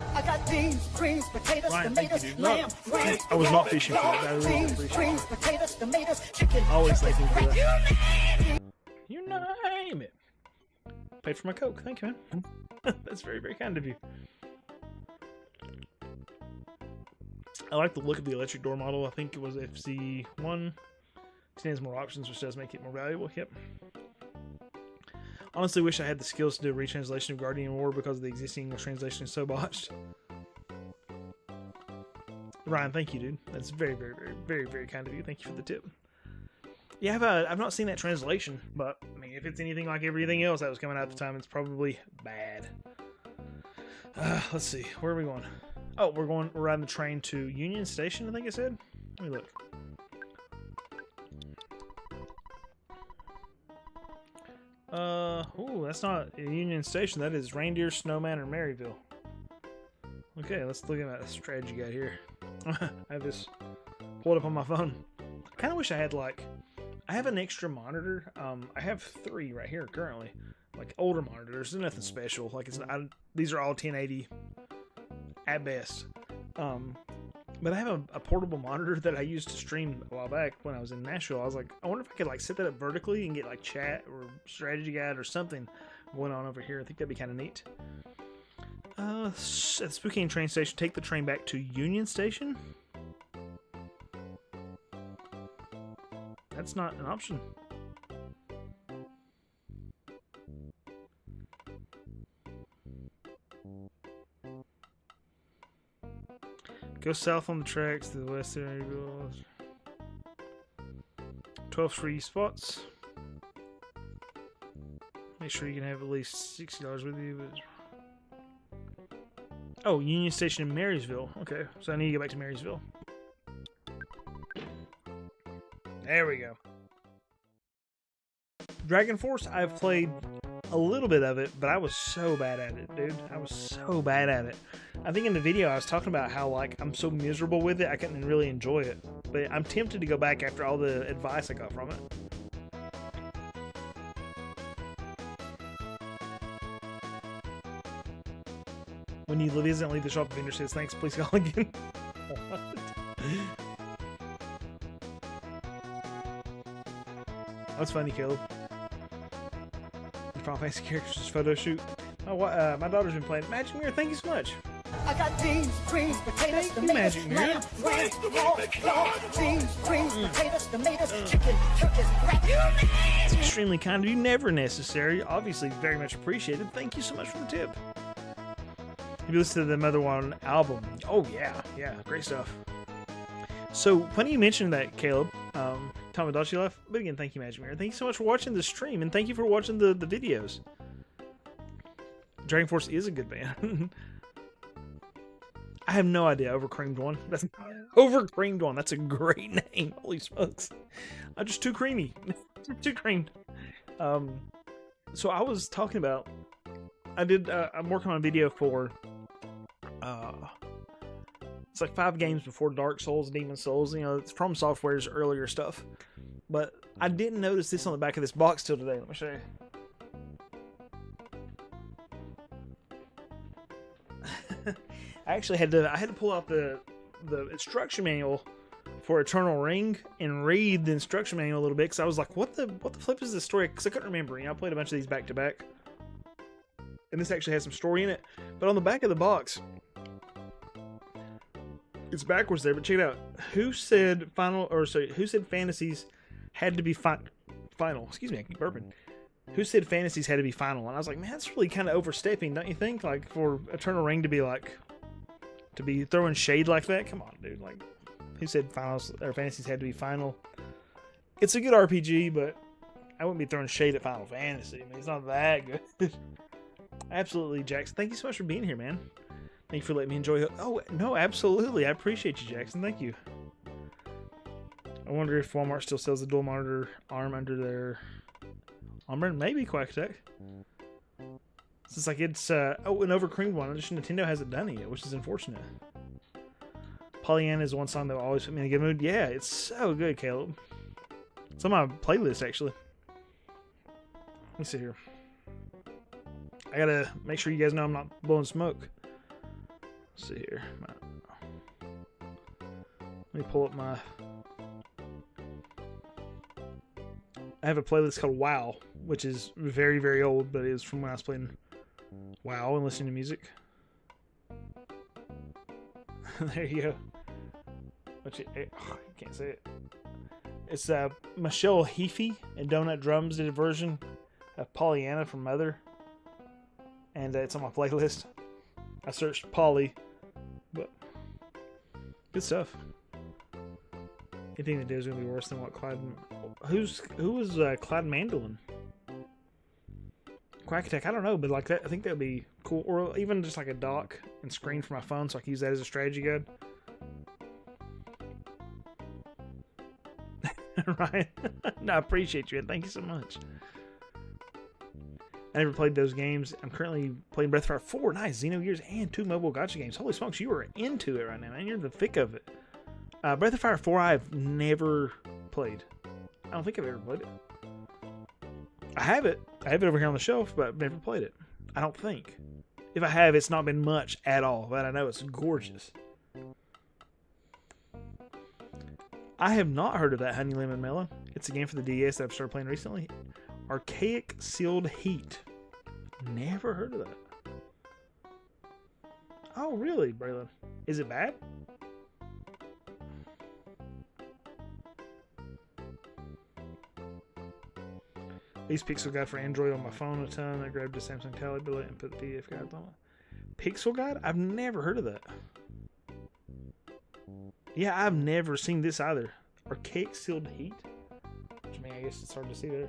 I got beans, greens, potatoes, Ryan, tomatoes, thank you, dude. lamb, lamb, I was not fishing for that. I really beans, appreciate greens, it. potatoes, tomatoes, chicken. Always thank you for that. You You name it. Paid for my Coke. Thank you, man. That's very, very kind of you. I like the look of the electric door model. I think it was FC1. Stands more options, which does make it more valuable. Yep. Honestly, wish I had the skills to do a retranslation of Guardian War because the existing English translation is so botched. Ryan, thank you, dude. That's very, very, very, very, very kind of you. Thank you for the tip. Yeah, I've not seen that translation, but I mean, if it's anything like everything else that was coming out at the time, it's probably bad. Let's see, where are we going? Oh, we're riding the train to Union Station, I think it said. Let me look. Ooh, that's not a Union Station. That is Reindeer, Snowman, or Maryville. Okay, let's look at that strategy guide here. I have this pulled up on my phone. I kind of wish I had I have an extra monitor. I have 3 right here currently, like older monitors. There's nothing special. Like these are all 1080 at best. But I have a portable monitor that I used to stream a while back when I was in Nashville. I was like, I wonder if I could set that up vertically and get chat or strategy guide or something going on over here. I think that'd be kind of neat. At Spokane train station, take the train back to Union Station. That's not an option. Go south on the tracks to the west area. 12 free spots. Make sure you can have at least $60 with you. But... Oh, Union Station in Marysville. Okay, so I need to get back to Marysville. There we go. Dragon Force, I've played a little bit of it, but I was so bad at it, dude. I was so bad at it. I think in the video I was talking about how I'm so miserable with it, I couldn't really enjoy it. But I'm tempted to go back after all the advice I got from it. When you visit and leave the shop, the vendor says, thanks, please call again. What? That's funny, Caleb. Final Fantasy characters photo shoot. My daughter's been playing Magic Mirror. Thank you so much. I got beans, greens, potatoes, tomatoes, Magic Mirror. lamb, beans, greens, potatoes, tomatoes, chicken, turkeys, rat. It's extremely kind of you. Never necessary. Obviously, very much appreciated. Thank you so much for the tip. Have you listened to the Mother One album? Oh yeah, great stuff. So funny you mentioned that, Caleb. Tamagotchi left. But again, thank you, Magic Mirror. Thank you so much for watching the stream, and thank you for watching the videos. Dragon Force is a good band. I have no idea. Overcreamed one. That's Overcreamed one. That's a great name. Holy smokes! I'm just too creamy. Too creamed. So I was talking about. I'm working on a video for. It's like 5 games before Dark Souls, Demon Souls. You know, it's from Software's earlier stuff. But I didn't notice this on the back of this box till today. Let me show you. I actually had to pull out the instruction manual for Eternal Ring and read the instruction manual a little bit, because I was like, what the flip is this story? Because I couldn't remember. You know, I played a bunch of these back to back, and this actually has some story in it. But on the back of the box, it's backwards there. But check it out. Who said who said fantasies had to be final? Excuse me, I keep burping. Who said fantasies had to be final? And I was like, man, that's really kind of overstepping, don't you think? Like, for Eternal Ring to be like, to be throwing shade like that? Come on, dude. Like, who said finals or fantasies had to be final? It's a good RPG, but I wouldn't be throwing shade at Final Fantasy. I mean, it's not that good. Absolutely, Jackson. Thank you so much for being here, man. Thank you for letting me enjoy it. Oh, no, absolutely. I appreciate you, Jackson. Thank you. I wonder if Walmart still sells the dual monitor arm under their armband. Maybe, Quacktech. It's like it's, an overcreamed one. Just Nintendo hasn't done it yet, which is unfortunate. Pollyanna is one song that will always put me in a good mood. Yeah, it's so good, Caleb. It's on my playlist, actually. Let me see here. I gotta make sure you guys know I'm not blowing smoke. Let's see here. Let me pull up my... I have a playlist called WoW, which is very, very old, but it was from when I was playing WoW and listening to music. There you go. I can't say it. It's Michelle Heafy and Donut Drums did a version of Pollyanna from Mother, and it's on my playlist. I searched Polly, but good stuff. Anything to do is gonna be worse than what Clyde. Who was Clyde Mandolin? Quack Attack, I don't know, but like that, I think that'd be cool. Or even just like a dock and screen for my phone, so I can use that as a strategy guide. Right? No, I appreciate you. Thank you so much. I never played those games. I'm currently playing Breath of Fire 4. Nice. Xenogears and 2 mobile gacha games. Holy smokes, you are into it right now, man. You're in the thick of it. Breath of Fire 4 I've never played. I don't think I've ever played it. I have it. I have it over here on the shelf, but I've never played it. I don't think. If I have, it's not been much at all, but I know it's gorgeous. I have not heard of that Honey Lemon Melon. It's a game for the DS that I've started playing recently. Archaic Sealed Heat. Never heard of that. Oh, really, Braylon? Is it bad? I use Pixel Guide for Android on my phone a ton. I grabbed the Samsung tablet and put the PDF guides on it. Pixel Guide? I've never heard of that. Yeah, I've never seen this either. Archaic Sealed Heat? Which, I mean, I guess it's hard to see there.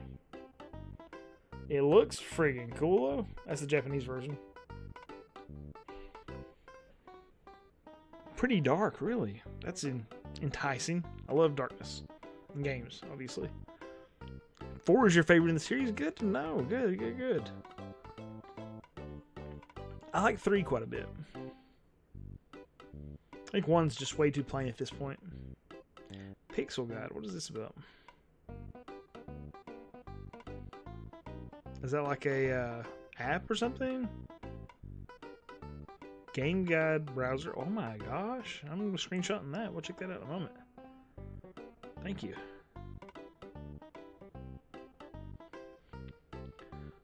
It looks friggin' cool, though. That's the Japanese version. Pretty dark, really. That's enticing. I love darkness in games, obviously. 4 is your favorite in the series? Good to know. Good, good, good. I like 3 quite a bit. I think 1's just way too plain at this point. Pixel Guide. What is this about? Is that like a app or something? Game Guide browser. Oh my gosh. I'm screenshotting that. We'll check that out in a moment. Thank you.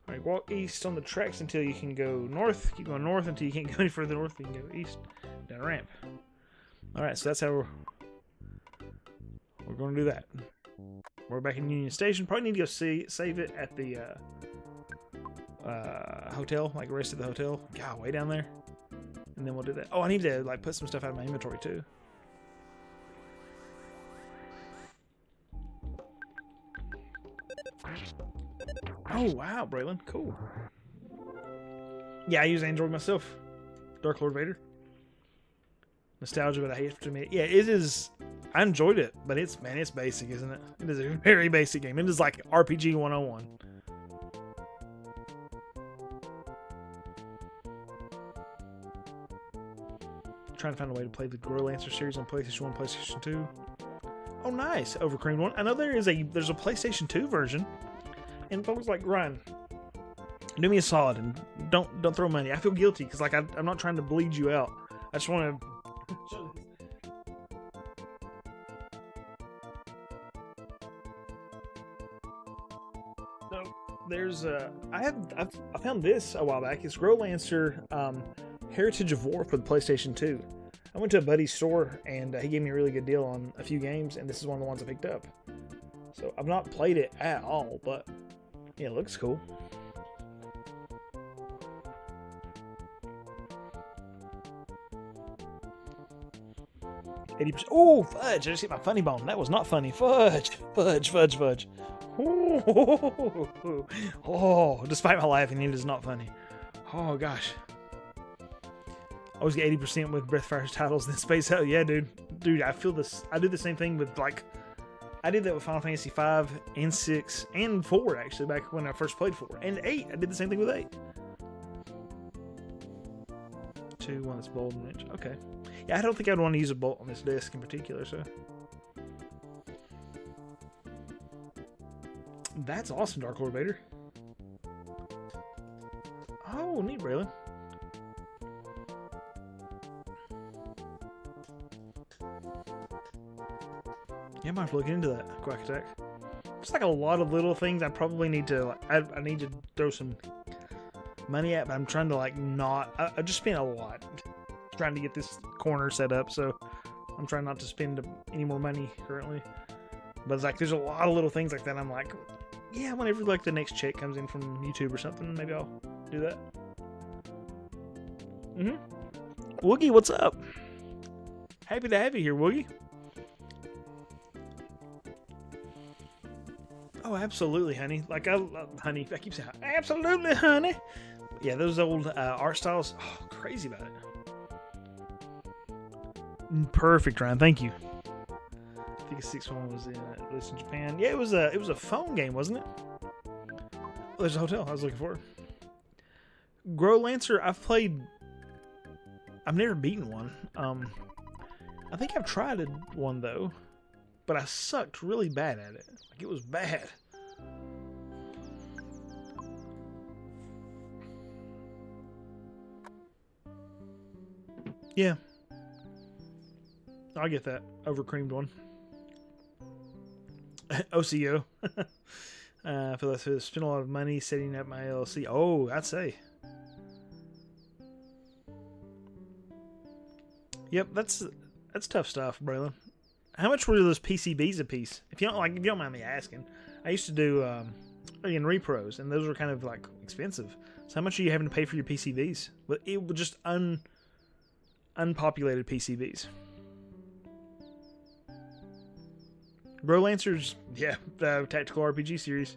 Alright, walk east on the tracks until you can go north. Keep going north until you can't go any further north. You can go east. Down a ramp. Alright, so that's how we're going to do that. We're back in Union Station. Probably need to go save it at the hotel, like the rest of the hotel. God, way down there. And then we'll do that. Oh, I need to like put some stuff out of my inventory too. Oh wow, Braylon, cool. Yeah, I use Android myself. Dark Lord Vader. Nostalgia, but I hate to admit. Yeah, it is. I enjoyed it, but it's basic, isn't it? It is a very basic game. It is like RPG 101. Trying to find a way to play the Growlancer series on PlayStation 1, PlayStation 2. Oh, nice. Overcreamed one. I know there's a PlayStation 2 version. And folks like, Ryan, do me a solid and don't throw money. I feel guilty because like I'm not trying to bleed you out. I just want to show this. So there's I found this a while back. It's Growlancer Heritage of War for the PlayStation 2. I went to a buddy's store and he gave me a really good deal on a few games, and this is one of the ones I picked up. So I've not played it at all, but yeah, it looks cool. Oh, fudge! I just hit my funny bone. That was not funny. Fudge, fudge, fudge, fudge. Oh, despite my laughing, it is not funny. Oh gosh. I always get 80% with Breath of Fire's titles than Space Hell. Yeah, dude. Dude, I feel this. I do the same thing with like. I did that with Final Fantasy 5 and 6 and 4 actually back when I first played 4 and 8. I did the same thing with 8. 2, one that's bold and rich. Okay. Yeah, I don't think I'd want to use a bolt on this disc in particular, so. That's awesome, Dark Lord Vader. Oh, neat, Braylon. Yeah, I might have to look into that, Quack Attack. It's like a lot of little things I probably need to, like, I need to throw some money at, but I'm trying to, like, not, I just spent a lot trying to get this corner set up, so I'm trying not to spend any more money currently. But it's like, there's a lot of little things like that. I'm like, yeah, whenever, like, the next check comes in from YouTube or something, maybe I'll do that. Woogie, what's up? Happy to have you here, Woogie. Oh, absolutely, honey. Like, honey, I keep saying, absolutely, honey. Yeah, those old art styles, oh, crazy about it. Perfect, Ryan. Thank you. I think a 6-1 was released in Japan. Yeah, it was a phone game, wasn't it? Oh, there's a hotel I was looking for. Growlancer, I've never beaten one. I think I've tried one though, but I sucked really bad at it. Like, it was bad. Yeah. I'll get that overcreamed one. OCO. I feel like I spent a lot of money setting up my LLC. Oh, I'd say. Yep, that's tough stuff, Braylon. How much were those PCBs a piece? If you don't mind me asking, I used to do in repros, and those were kind of like expensive. So how much are you having to pay for your PCBs? But it was just unpopulated PCBs. Growlancers, yeah, the tactical RPG series.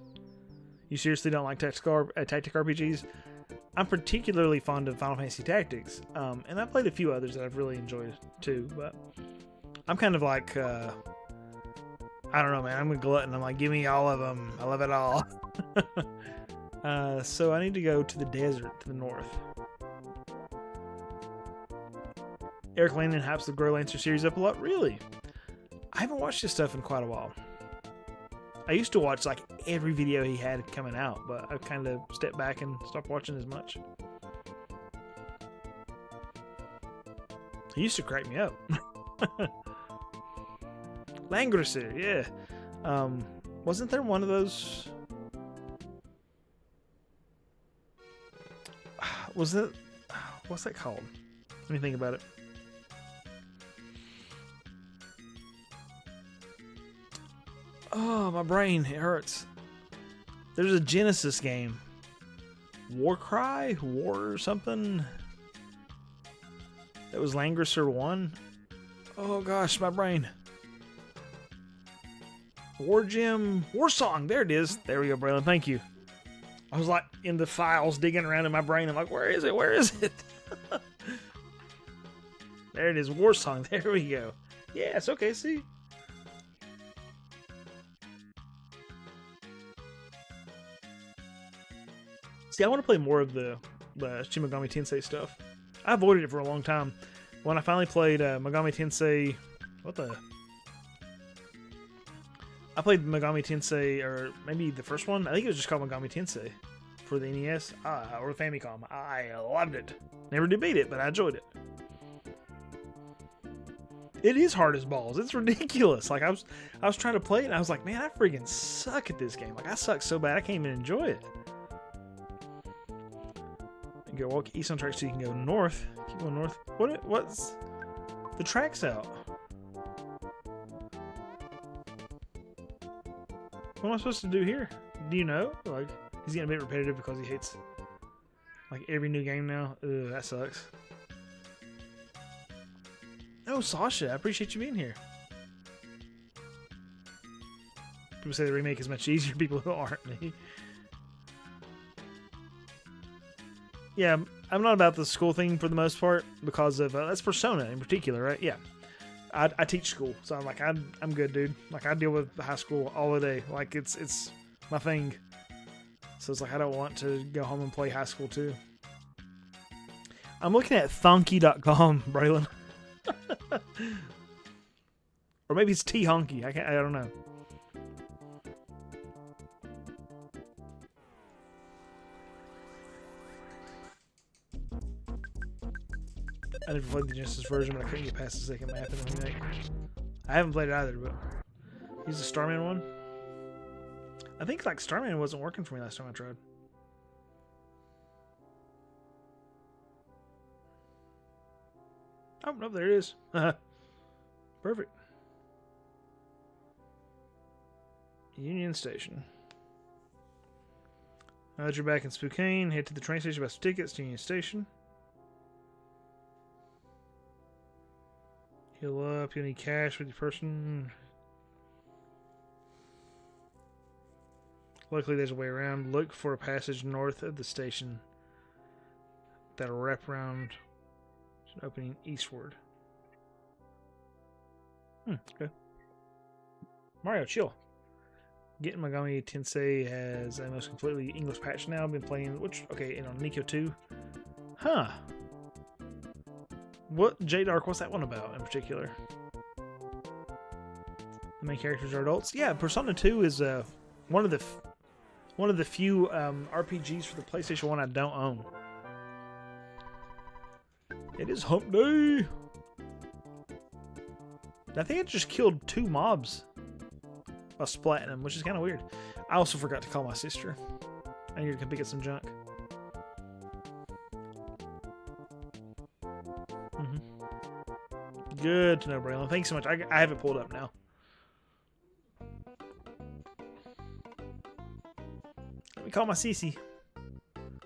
You seriously don't like tactic RPGs? I'm particularly fond of Final Fantasy Tactics, and I've played a few others that I've really enjoyed too. But I'm kind of like, I don't know, man. I'm a glutton. I'm like, give me all of them. I love it all. So I need to go to the desert to the north. Eric Landon hypes the Growlancer series up a lot. Really? I haven't watched this stuff in quite a while. I used to watch like every video he had coming out, but I've kind of stepped back and stopped watching as much. He used to crack me up. Langrisser, yeah. Wasn't there one of those? Was it? What's that called? Let me think about it. Oh, my brain, it hurts. There's a Genesis game. Warcry? War or something? That was Langrisser 1? Oh gosh, my brain. War Gym. War Song. There it is. There we go, Braylon. Thank you. I was like in the files digging around in my brain. I'm like, where is it? Where is it? There it is. War Song. There we go. Yes, okay, see? See, I want to play more of the Shin Megami Tensei stuff. I avoided it for a long time. When I finally played Megami Tensei... What the... I played Megami Tensei, or maybe the first one. I think it was just called Megami Tensei for the NES or the Famicom. I loved it. Never did beat it, but I enjoyed it. It is hard as balls. It's ridiculous. Like I was trying to play it, and I was like, man, I freaking suck at this game. Like I suck so bad, I can't even enjoy it. You go walk east on track so you can go north. Keep going north. What's the track's out? What am I supposed to do here? Do you know? Like, he's getting a bit repetitive because he hates like every new game now. Ugh, that sucks. Oh, Sasha, I appreciate you being here. People say the remake is much easier. People who aren't me. Yeah, I'm not about the school thing for the most part because of that's Persona in particular, right? Yeah. I teach school, so I'm like I'm good, dude. Like I deal with high school all the day. Like it's my thing. So it's like I don't want to go home and play high school too. I'm looking at thonky.com, Braylon. Or maybe it's T-Honky. I don't know. I never played the Genesis version, but I couldn't get past the second map in the remake. I haven't played it either, but he's the Starman one. I think like Starman wasn't working for me last time I tried. Oh no, there it is. Perfect. Union Station. Now that you're back in Spokane, head to the train station, buy some tickets to Union Station. Heal up, you'll need cash with your person. Luckily there's a way around. Look for a passage north of the station that'll wrap around an opening eastward. Okay. Mario, chill. Getting Megami Tensei has a most completely English patch now. I've been playing, and on Nikko 2. Huh. What, J-Dark, what's that one about in particular? The main characters are adults? Yeah, Persona 2 is one of the few RPGs for the PlayStation 1 I don't own. It is hump day! I think it just killed 2 mobs by splatting them, which is kind of weird. I also forgot to call my sister. I need to come pick up some junk. Good to know, Braylon. Thanks so much. I have it pulled up now. Let me call my Cece.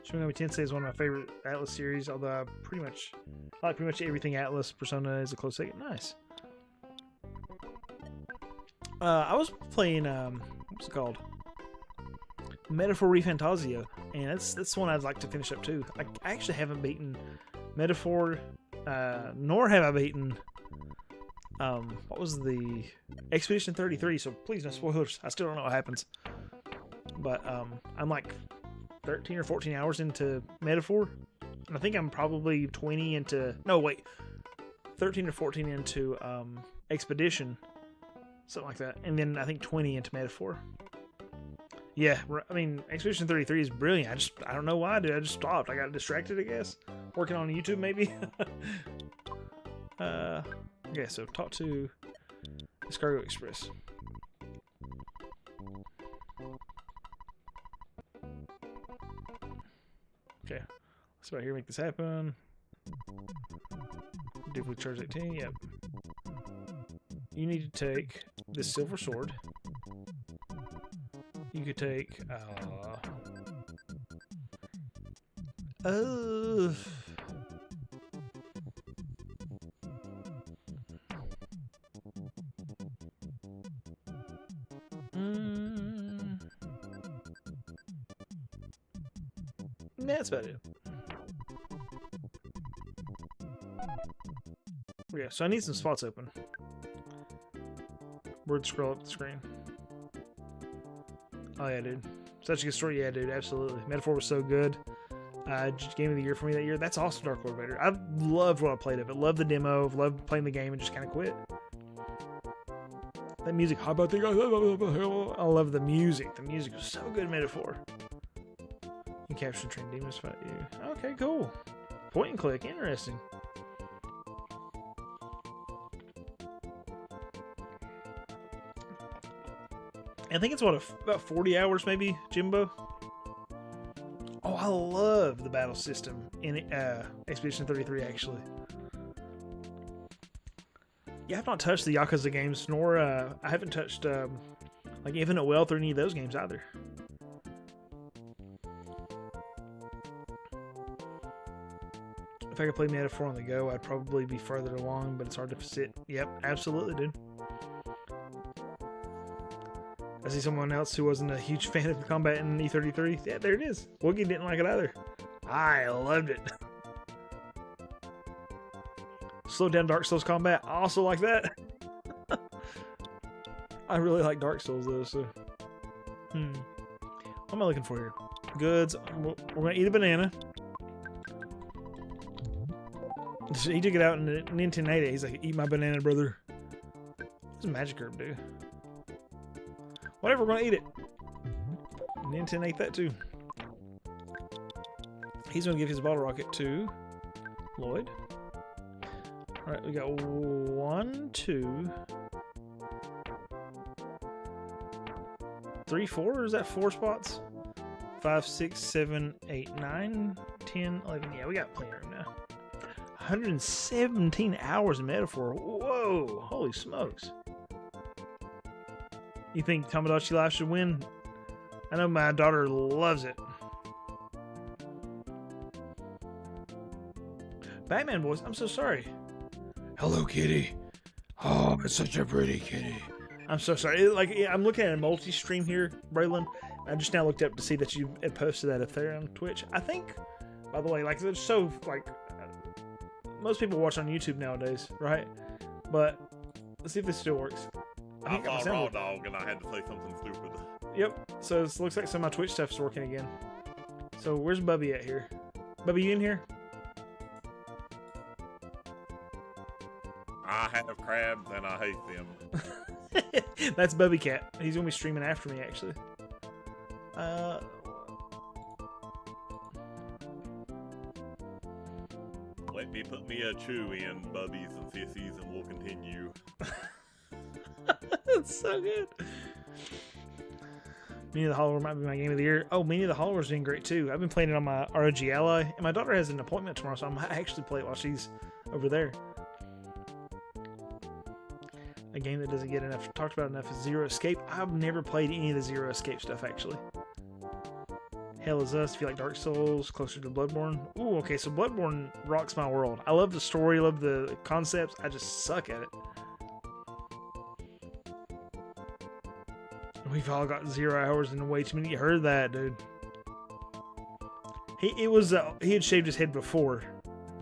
Shin Megami Tensei is one of my favorite Atlas series, although I like pretty much everything Atlas. Persona is a close second. Nice. I was playing what's it called? Metaphor Refantasio, and that's one I'd like to finish up too. I actually haven't beaten Metaphor, nor have I beaten what was the Expedition 33, so please no spoilers. I still don't know what happens. But I'm like 13 or 14 hours into Metaphor. And I think I'm probably 20 into 13 or 14 into Expedition. Something like that. And then I think 20 into Metaphor. Yeah, I mean, Expedition 33 is brilliant. I don't know why, dude. I just stopped. I got distracted, I guess. Working on YouTube, maybe. Okay, so talk to this Cargo Express. Okay, let's about here make this happen. Duplicate charge 18, yep. You need to take this silver sword. You could take, That's about it. Yeah, so I need some spots open. Word scroll up the screen. Oh yeah, dude. Such a good story. Yeah, dude, absolutely. Metaphor was so good. Game of the year for me that year. That's awesome, Dark Lord Vader. I loved what I played of it. Loved the demo. Loved playing the game and just kind of quit. That music. How about the... I love the music. The music was so good, Metaphor. You capture train demons fight you. Okay, cool. Point and click. Interesting. I think it's what, about 40 hours maybe, Jimbo? Oh, I love the battle system in Expedition 33, actually. Yeah, I've not touched the Yakuza games, nor I haven't touched like Infinite Wealth or any of those games either. If I could play Metaphor on the go, I'd probably be further along, but it's hard to sit. Yep, absolutely, dude. I see someone else who wasn't a huge fan of the combat in E33. Yeah, there it is. Woogie didn't like it either. I loved it. Slow down Dark Souls combat. I also like that. I really like Dark Souls though, so. What am I looking for here? Goods. We're gonna eat a banana. He took it out in 1980. He's like, eat my banana, brother. What's a magic herb do? Whatever, we're gonna eat it. Ninten ate that too. He's gonna give his bottle rocket to Lloyd. Alright, we got 1, 2, 3, 4. Is that 4 spots? 5, 6, 7, 8, 9, 10, 11. Yeah, we got plenty of room now. 117 hours of Metaphor. Whoa! Holy smokes. You think Tomodachi Life should win? I know my daughter loves it. Batman voice, I'm so sorry. Hello, kitty. Oh, it's such a pretty kitty. I'm so sorry. I'm looking at a multi-stream here, Braylon. I just now looked up to see that you had posted that up there on Twitch. I think, by the way, like, it's so, like, most people watch on YouTube nowadays, right? But let's see if this still works. I saw Raw Dog and I had to say something stupid. Yep, so it looks like some of my Twitch stuff's working again. So where's Bubby at here? Bubby, you in here? I have crabs and I hate them. That's Bubby Cat. He's gonna be streaming after me, actually. Let me put me a chew in, Bubbies, and this season will continue. That's so good. Mini the Hollower might be my game of the year. Oh, Mini the Hollower's doing great too. I've been playing it on my ROG Ally, and my daughter has an appointment tomorrow, so I might actually play it while she's over there. A game that doesn't get enough talked about enough is Zero Escape. I've never played any of the Zero Escape stuff, actually. Hell is Us, if you like Dark Souls, closer to Bloodborne. Ooh, okay, so Bloodborne rocks my world. I love the story, love the concepts, I just suck at it. We've all got 0 hours and way too many. You heard that, dude. He had shaved his head before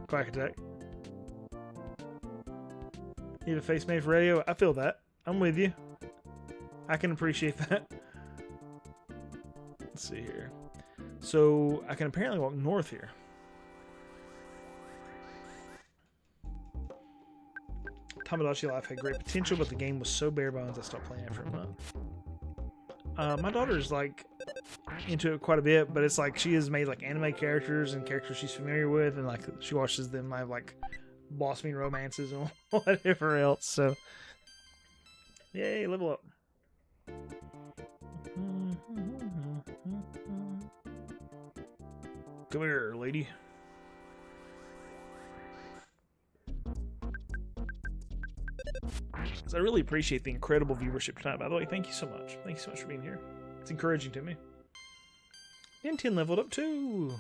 Quack Attack. He had a face made for radio. I feel that. I'm with you. I can appreciate that. Let's see here. So I can apparently walk north here. Tomodachi Life had great potential, but the game was so bare bones I stopped playing after a month. My daughter's like into it quite a bit, but it's like she has made like anime characters and characters she's familiar with, and like she watches them have like blossoming romances and whatever else. So, yay, level up. Come here, lady. So I really appreciate the incredible viewership tonight, by the way. Thank you so much. Thank you so much for being here. It's encouraging to me. And 10 leveled up too.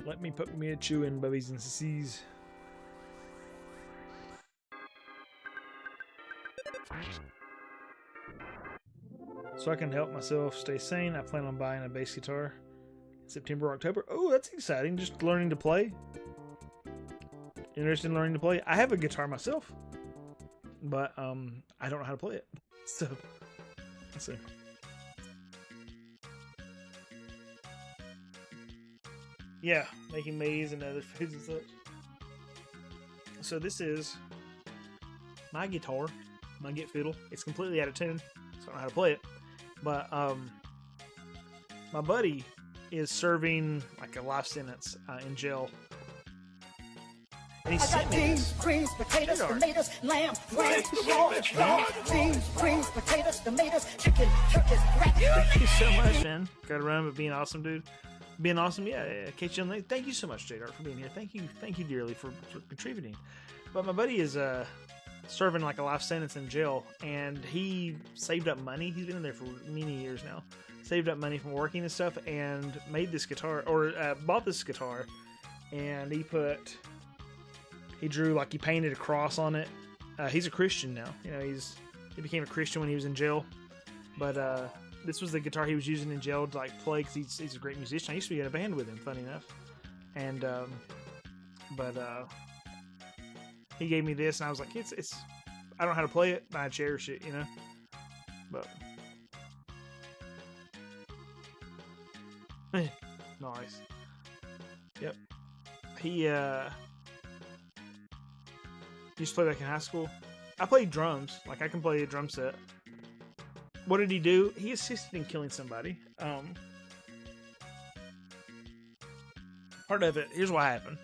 Let me put me a chew in, bubbies and sissies. So I can help myself stay sane. I plan on buying a bass guitar in September or October. Oh, that's exciting. Just learning to play. Interested in learning to play. I have a guitar myself, but I don't know how to play it. So let's see. Yeah, making maize and other foods and such. So this is my guitar, my Git Fiddle. It's completely out of tune, so I don't know how to play it. But my buddy is serving like a life sentence in jail. And he I sent got me beans, this. greens, potatoes, Sure. tomatoes, lamb, lamb, raw, beans, greens, potatoes, tomatoes, chicken, turkeys, rat. Thank you so much, man. Gotta run, but being awesome, dude. Being awesome, yeah. Catch you on later. Thank you so much, JDart, for being here. Thank you dearly for contributing. But my buddy is serving like a life sentence in jail, and he saved up money. He's been in there for many years now. Saved up money from working and stuff, and made this guitar, or bought this guitar, and he drew, like, he painted a cross on it. He's a Christian now. You know, he became a Christian when he was in jail. But this was the guitar he was using in jail to, like, play, because he's a great musician. I used to be in a band with him, funny enough. And he gave me this, and I was like, it's I don't know how to play it, but I cherish it, you know. But nice. Yep. He used to play back in high school. I played drums. Like, I can play a drum set. What did he do? He assisted in killing somebody. Part of it, here's what happened.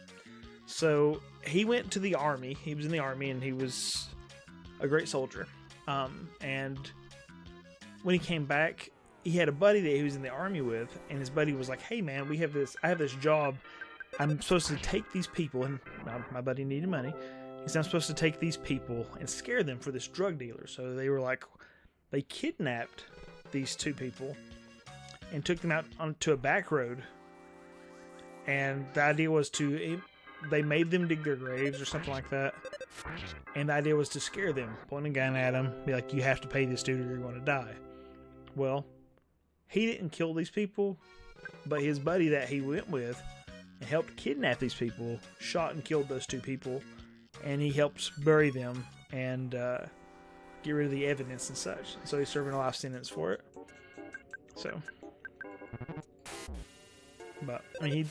So, he went to the army. He was in the army, and he was a great soldier. And when he came back, he had a buddy that he was in the army with, and his buddy was like, hey man, I have this job. I'm supposed to take these people, and my buddy needed money. He said, I'm supposed to take these people and scare them for this drug dealer. So they kidnapped these two people and took them out onto a back road. And the idea was they made them dig their graves or something like that. And the idea was to scare them, point a gun at them, be like, you have to pay this dude or you're going to die. Well, he didn't kill these people, but his buddy that he went with and helped kidnap these people shot and killed those two people. And he helped bury them and get rid of the evidence and such. So he's serving a life sentence for it. So, but I mean,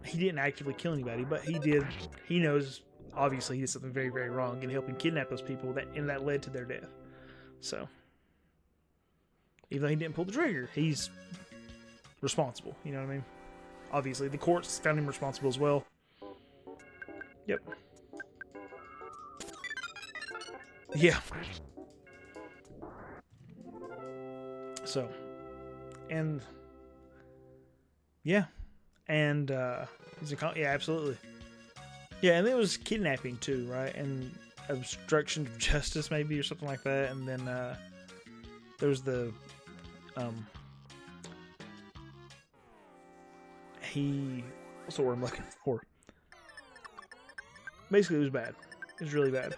he didn't actively kill anybody, but he did. He knows, obviously, he did something very, very wrong in helping kidnap those people, and that led to their death. So, even though he didn't pull the trigger, he's responsible. You know what I mean? Obviously, the courts found him responsible as well. Yep. Yeah. So, and yeah, and yeah, absolutely. Yeah, and it was kidnapping too, right? And obstruction of justice, maybe, or something like that. And then there was the what's the word I'm looking for? Basically, it was bad. It was really bad.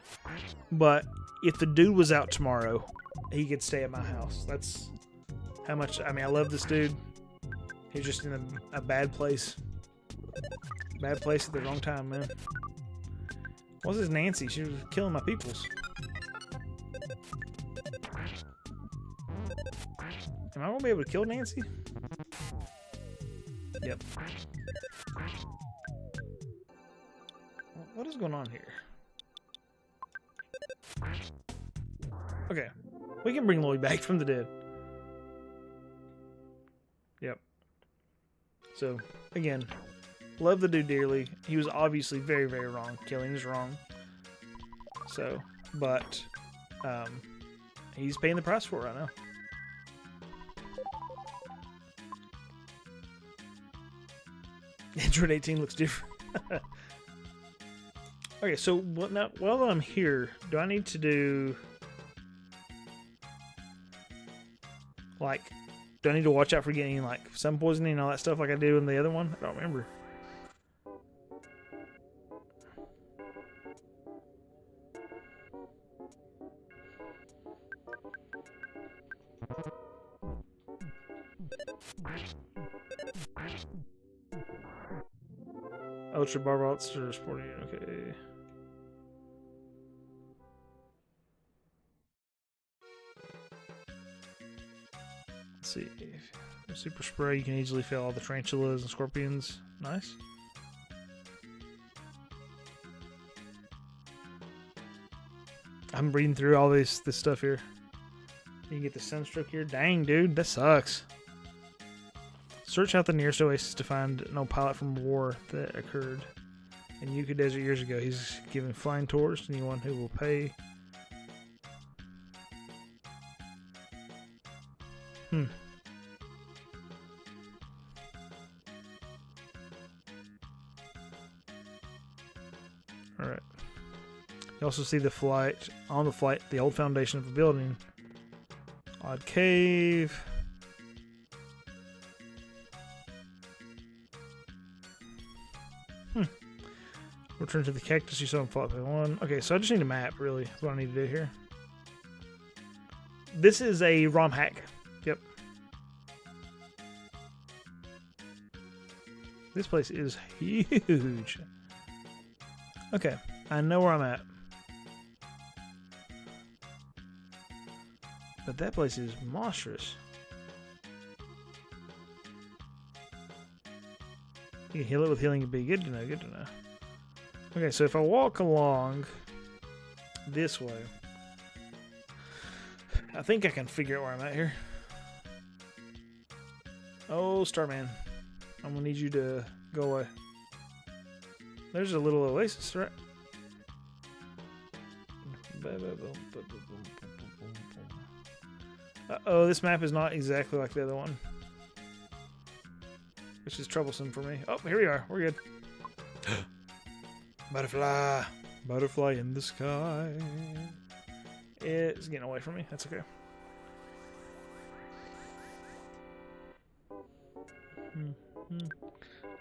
But if the dude was out tomorrow, he could stay at my house. That's how much. I mean, I love this dude. He's just in a bad place. Bad place at the wrong time, man. What's this Nancy? She was killing my peoples. Am I gonna be able to kill Nancy? Yep. What is going on here? Okay. We can bring Lloyd back from the dead. Yep. So, again, love the dude dearly. He was obviously very, very wrong. Killing is wrong. So, but he's paying the price for it right now. Android 18 looks different. Okay, so now, while I'm here, do I need to do... Like, do I need to watch out for getting, like, sun poisoning and all that stuff like I do in the other one? I don't remember. Ultra Barbots are sporting. Okay. Let's see. Super spray. You can easily fail all the tarantulas and scorpions. Nice. I'm reading through all this stuff here. You can get the sunstroke here. Dang, dude, that sucks. Search out the nearest oasis to find no pilot from war that occurred in Yucca Desert years ago. He's giving flying tours to anyone who will pay. Alright. You also see the flight, on the flight, the old foundation of the building. Odd cave. Return to the cactus you saw in Fallout 1. Okay, so I just need a map, really. That's what I need to do here. This is a ROM hack. Yep. This place is huge. Okay, I know where I'm at. But that place is monstrous. You can heal it with healing and be good to know, good to know. Okay, so if I walk along this way, I think I can figure out where I'm at here. Oh, Starman. I'm gonna need you to go away. There's a little oasis, right? Uh-oh, this map is not exactly like the other one. Which is troublesome for me. Oh, here we are. We're good. Butterfly. Butterfly in the sky. It's getting away from me. That's okay.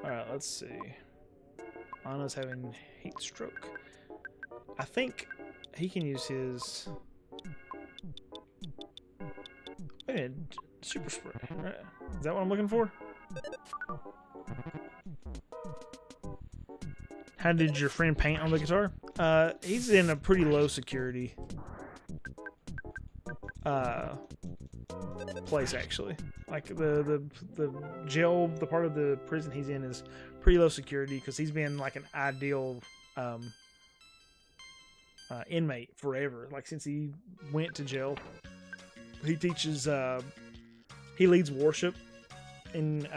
Alright, let's see. Anna's having heat stroke. I think he can use his... Wait a minute. Super spray. Right. Is that what I'm looking for? How did your friend paint on the guitar? He's in a pretty low security place, actually. Like the jail, the part of the prison he's in is pretty low security because he's been like an ideal inmate forever. Like since he went to jail, he teaches. He leads worship in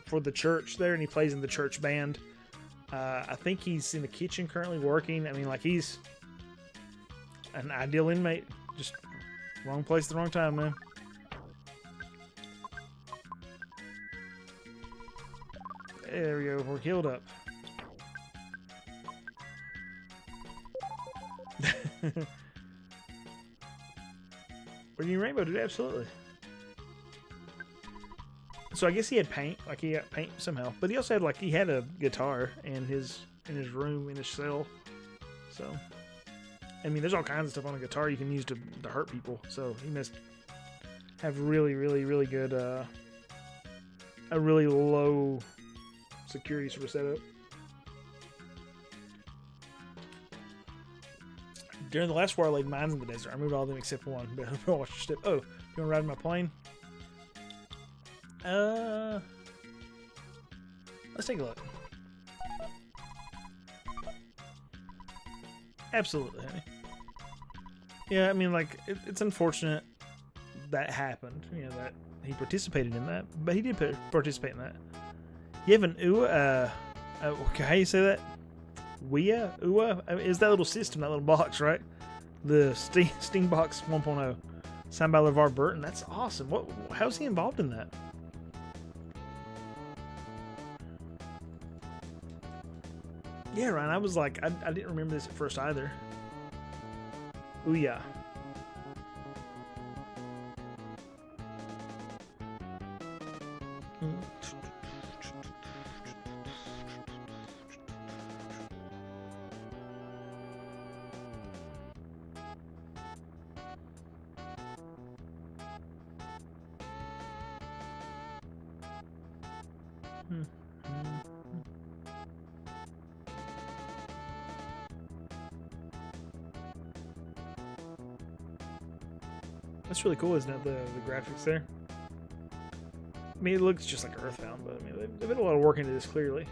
for the church there, and he plays in the church band. I think he's in the kitchen currently working. I mean, like, he's an ideal inmate. Just wrong place at the wrong time, man. There we go. We're healed up. What do you mean rainbow, dude? Absolutely. So I guess he had paint, like he got paint somehow. But he also had he had a guitar in his room, in his cell. So I mean, there's all kinds of stuff on a guitar you can use to hurt people. So he must have really, really, really good a really low security sort of setup. During the last war, I laid mines in the desert. I moved all of them except one. But watch your step. Oh, you want to ride my plane? Let's take a look. Absolutely, honey. Yeah, I mean, like, it's unfortunate that happened. You know, that he participated in that, but he did participate in that. You have an UA, how you say that? UA? I mean, is that little system, that little box, right? The Steam Box 1.0, signed by LeVar Burton. That's awesome. How's he involved in that? Yeah, Ryan, I was like, I didn't remember this at first either. Ouya. That's really cool, isn't it? The graphics there. I mean, it looks just like Earthbound, but I mean, they've put a lot of work into this, clearly.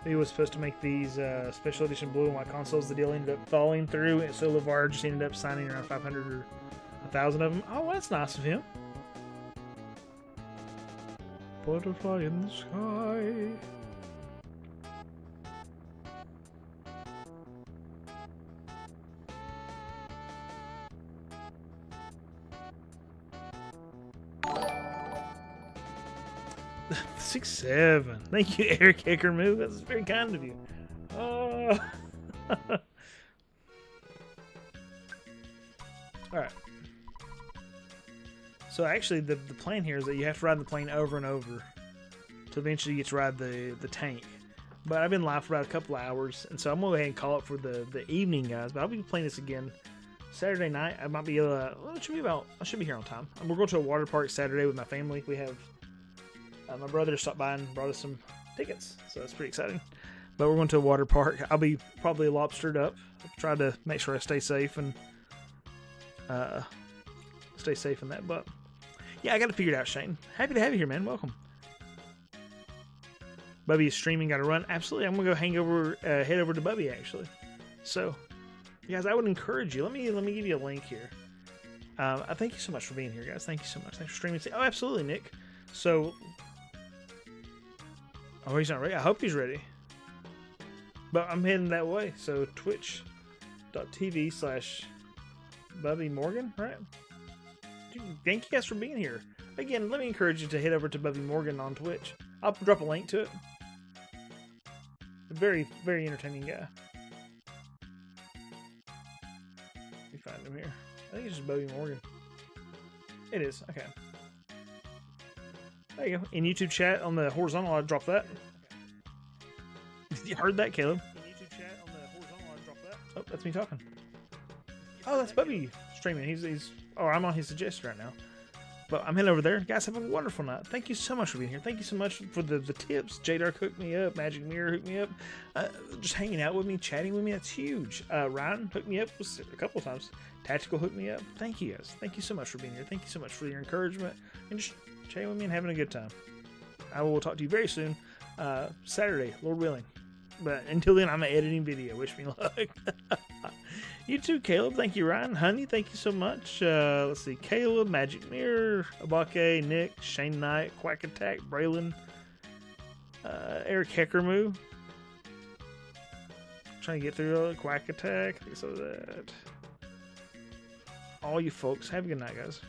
He was supposed to make these special edition blue and white consoles. The deal ended up falling through, and so LeVar just ended up signing around 500 or 1,000 of them. Oh, well, that's nice of him. Butterfly in the sky. Six, 7. Thank you, Eric Hickermoo. That's very kind of you. Alright. So actually, the plan here is that you have to ride the plane over and over to eventually get to ride the tank. But I've been live for about a couple of hours, and so I'm going to go ahead and call it for the evening, guys. But I'll be playing this again Saturday night. I might be able to... Well, I should be here on time. We're going to a water park Saturday with my family. We have... my brother stopped by and brought us some tickets, so that's pretty exciting. But we're going to a water park. I'll be probably lobstered up. I'll try to make sure I stay safe and in that. But yeah, I got it figured out, Shane. Happy to have you here, man. Welcome. Bubby is streaming. Got to run. Absolutely. I'm gonna go head over to Bubby actually. So, guys, I would encourage you. Let me give you a link here. I thank you so much for being here, guys. Thank you so much. Thanks for streaming. Oh, absolutely, Nick. So. Oh, he's not ready. I hope he's ready. But I'm heading that way. So twitch.tv/Bubby Morgan, right? Dude, thank you guys for being here. Again, let me encourage you to head over to Bubby Morgan on Twitch. I'll drop a link to it. A very, very entertaining guy. Let me find him here. I think it's just Bubby Morgan. It is. Okay. There you go. In YouTube chat on the horizontal, I dropped that. You heard that, Caleb? In YouTube chat on the horizontal, I dropped that. Oh, that's me talking. Oh, that's Bubby streaming. He's. Oh, I'm on his suggestion right now. But I'm heading over there. Guys, have a wonderful night. Thank you so much for being here. Thank you so much for the tips. J-Dark hooked me up. Magic Mirror hooked me up. Just hanging out with me, chatting with me. That's huge. Ryan hooked me up a couple of times. Tactical hooked me up. Thank you, guys. Thank you so much for being here. Thank you so much for your encouragement. And just chatting with me and having a good time. I will talk to you very soon. Saturday, Lord willing. But until then, I'm editing video. Wish me luck. You too, Caleb. Thank you, Ryan. Honey, thank you so much. Let's see. Caleb, Magic Mirror, Abake, Nick, Shane Knight, Quack Attack, Braylon, Eric Heckermoo. Trying to get through Quack Attack. Thanks for that. All you folks, have a good night, guys.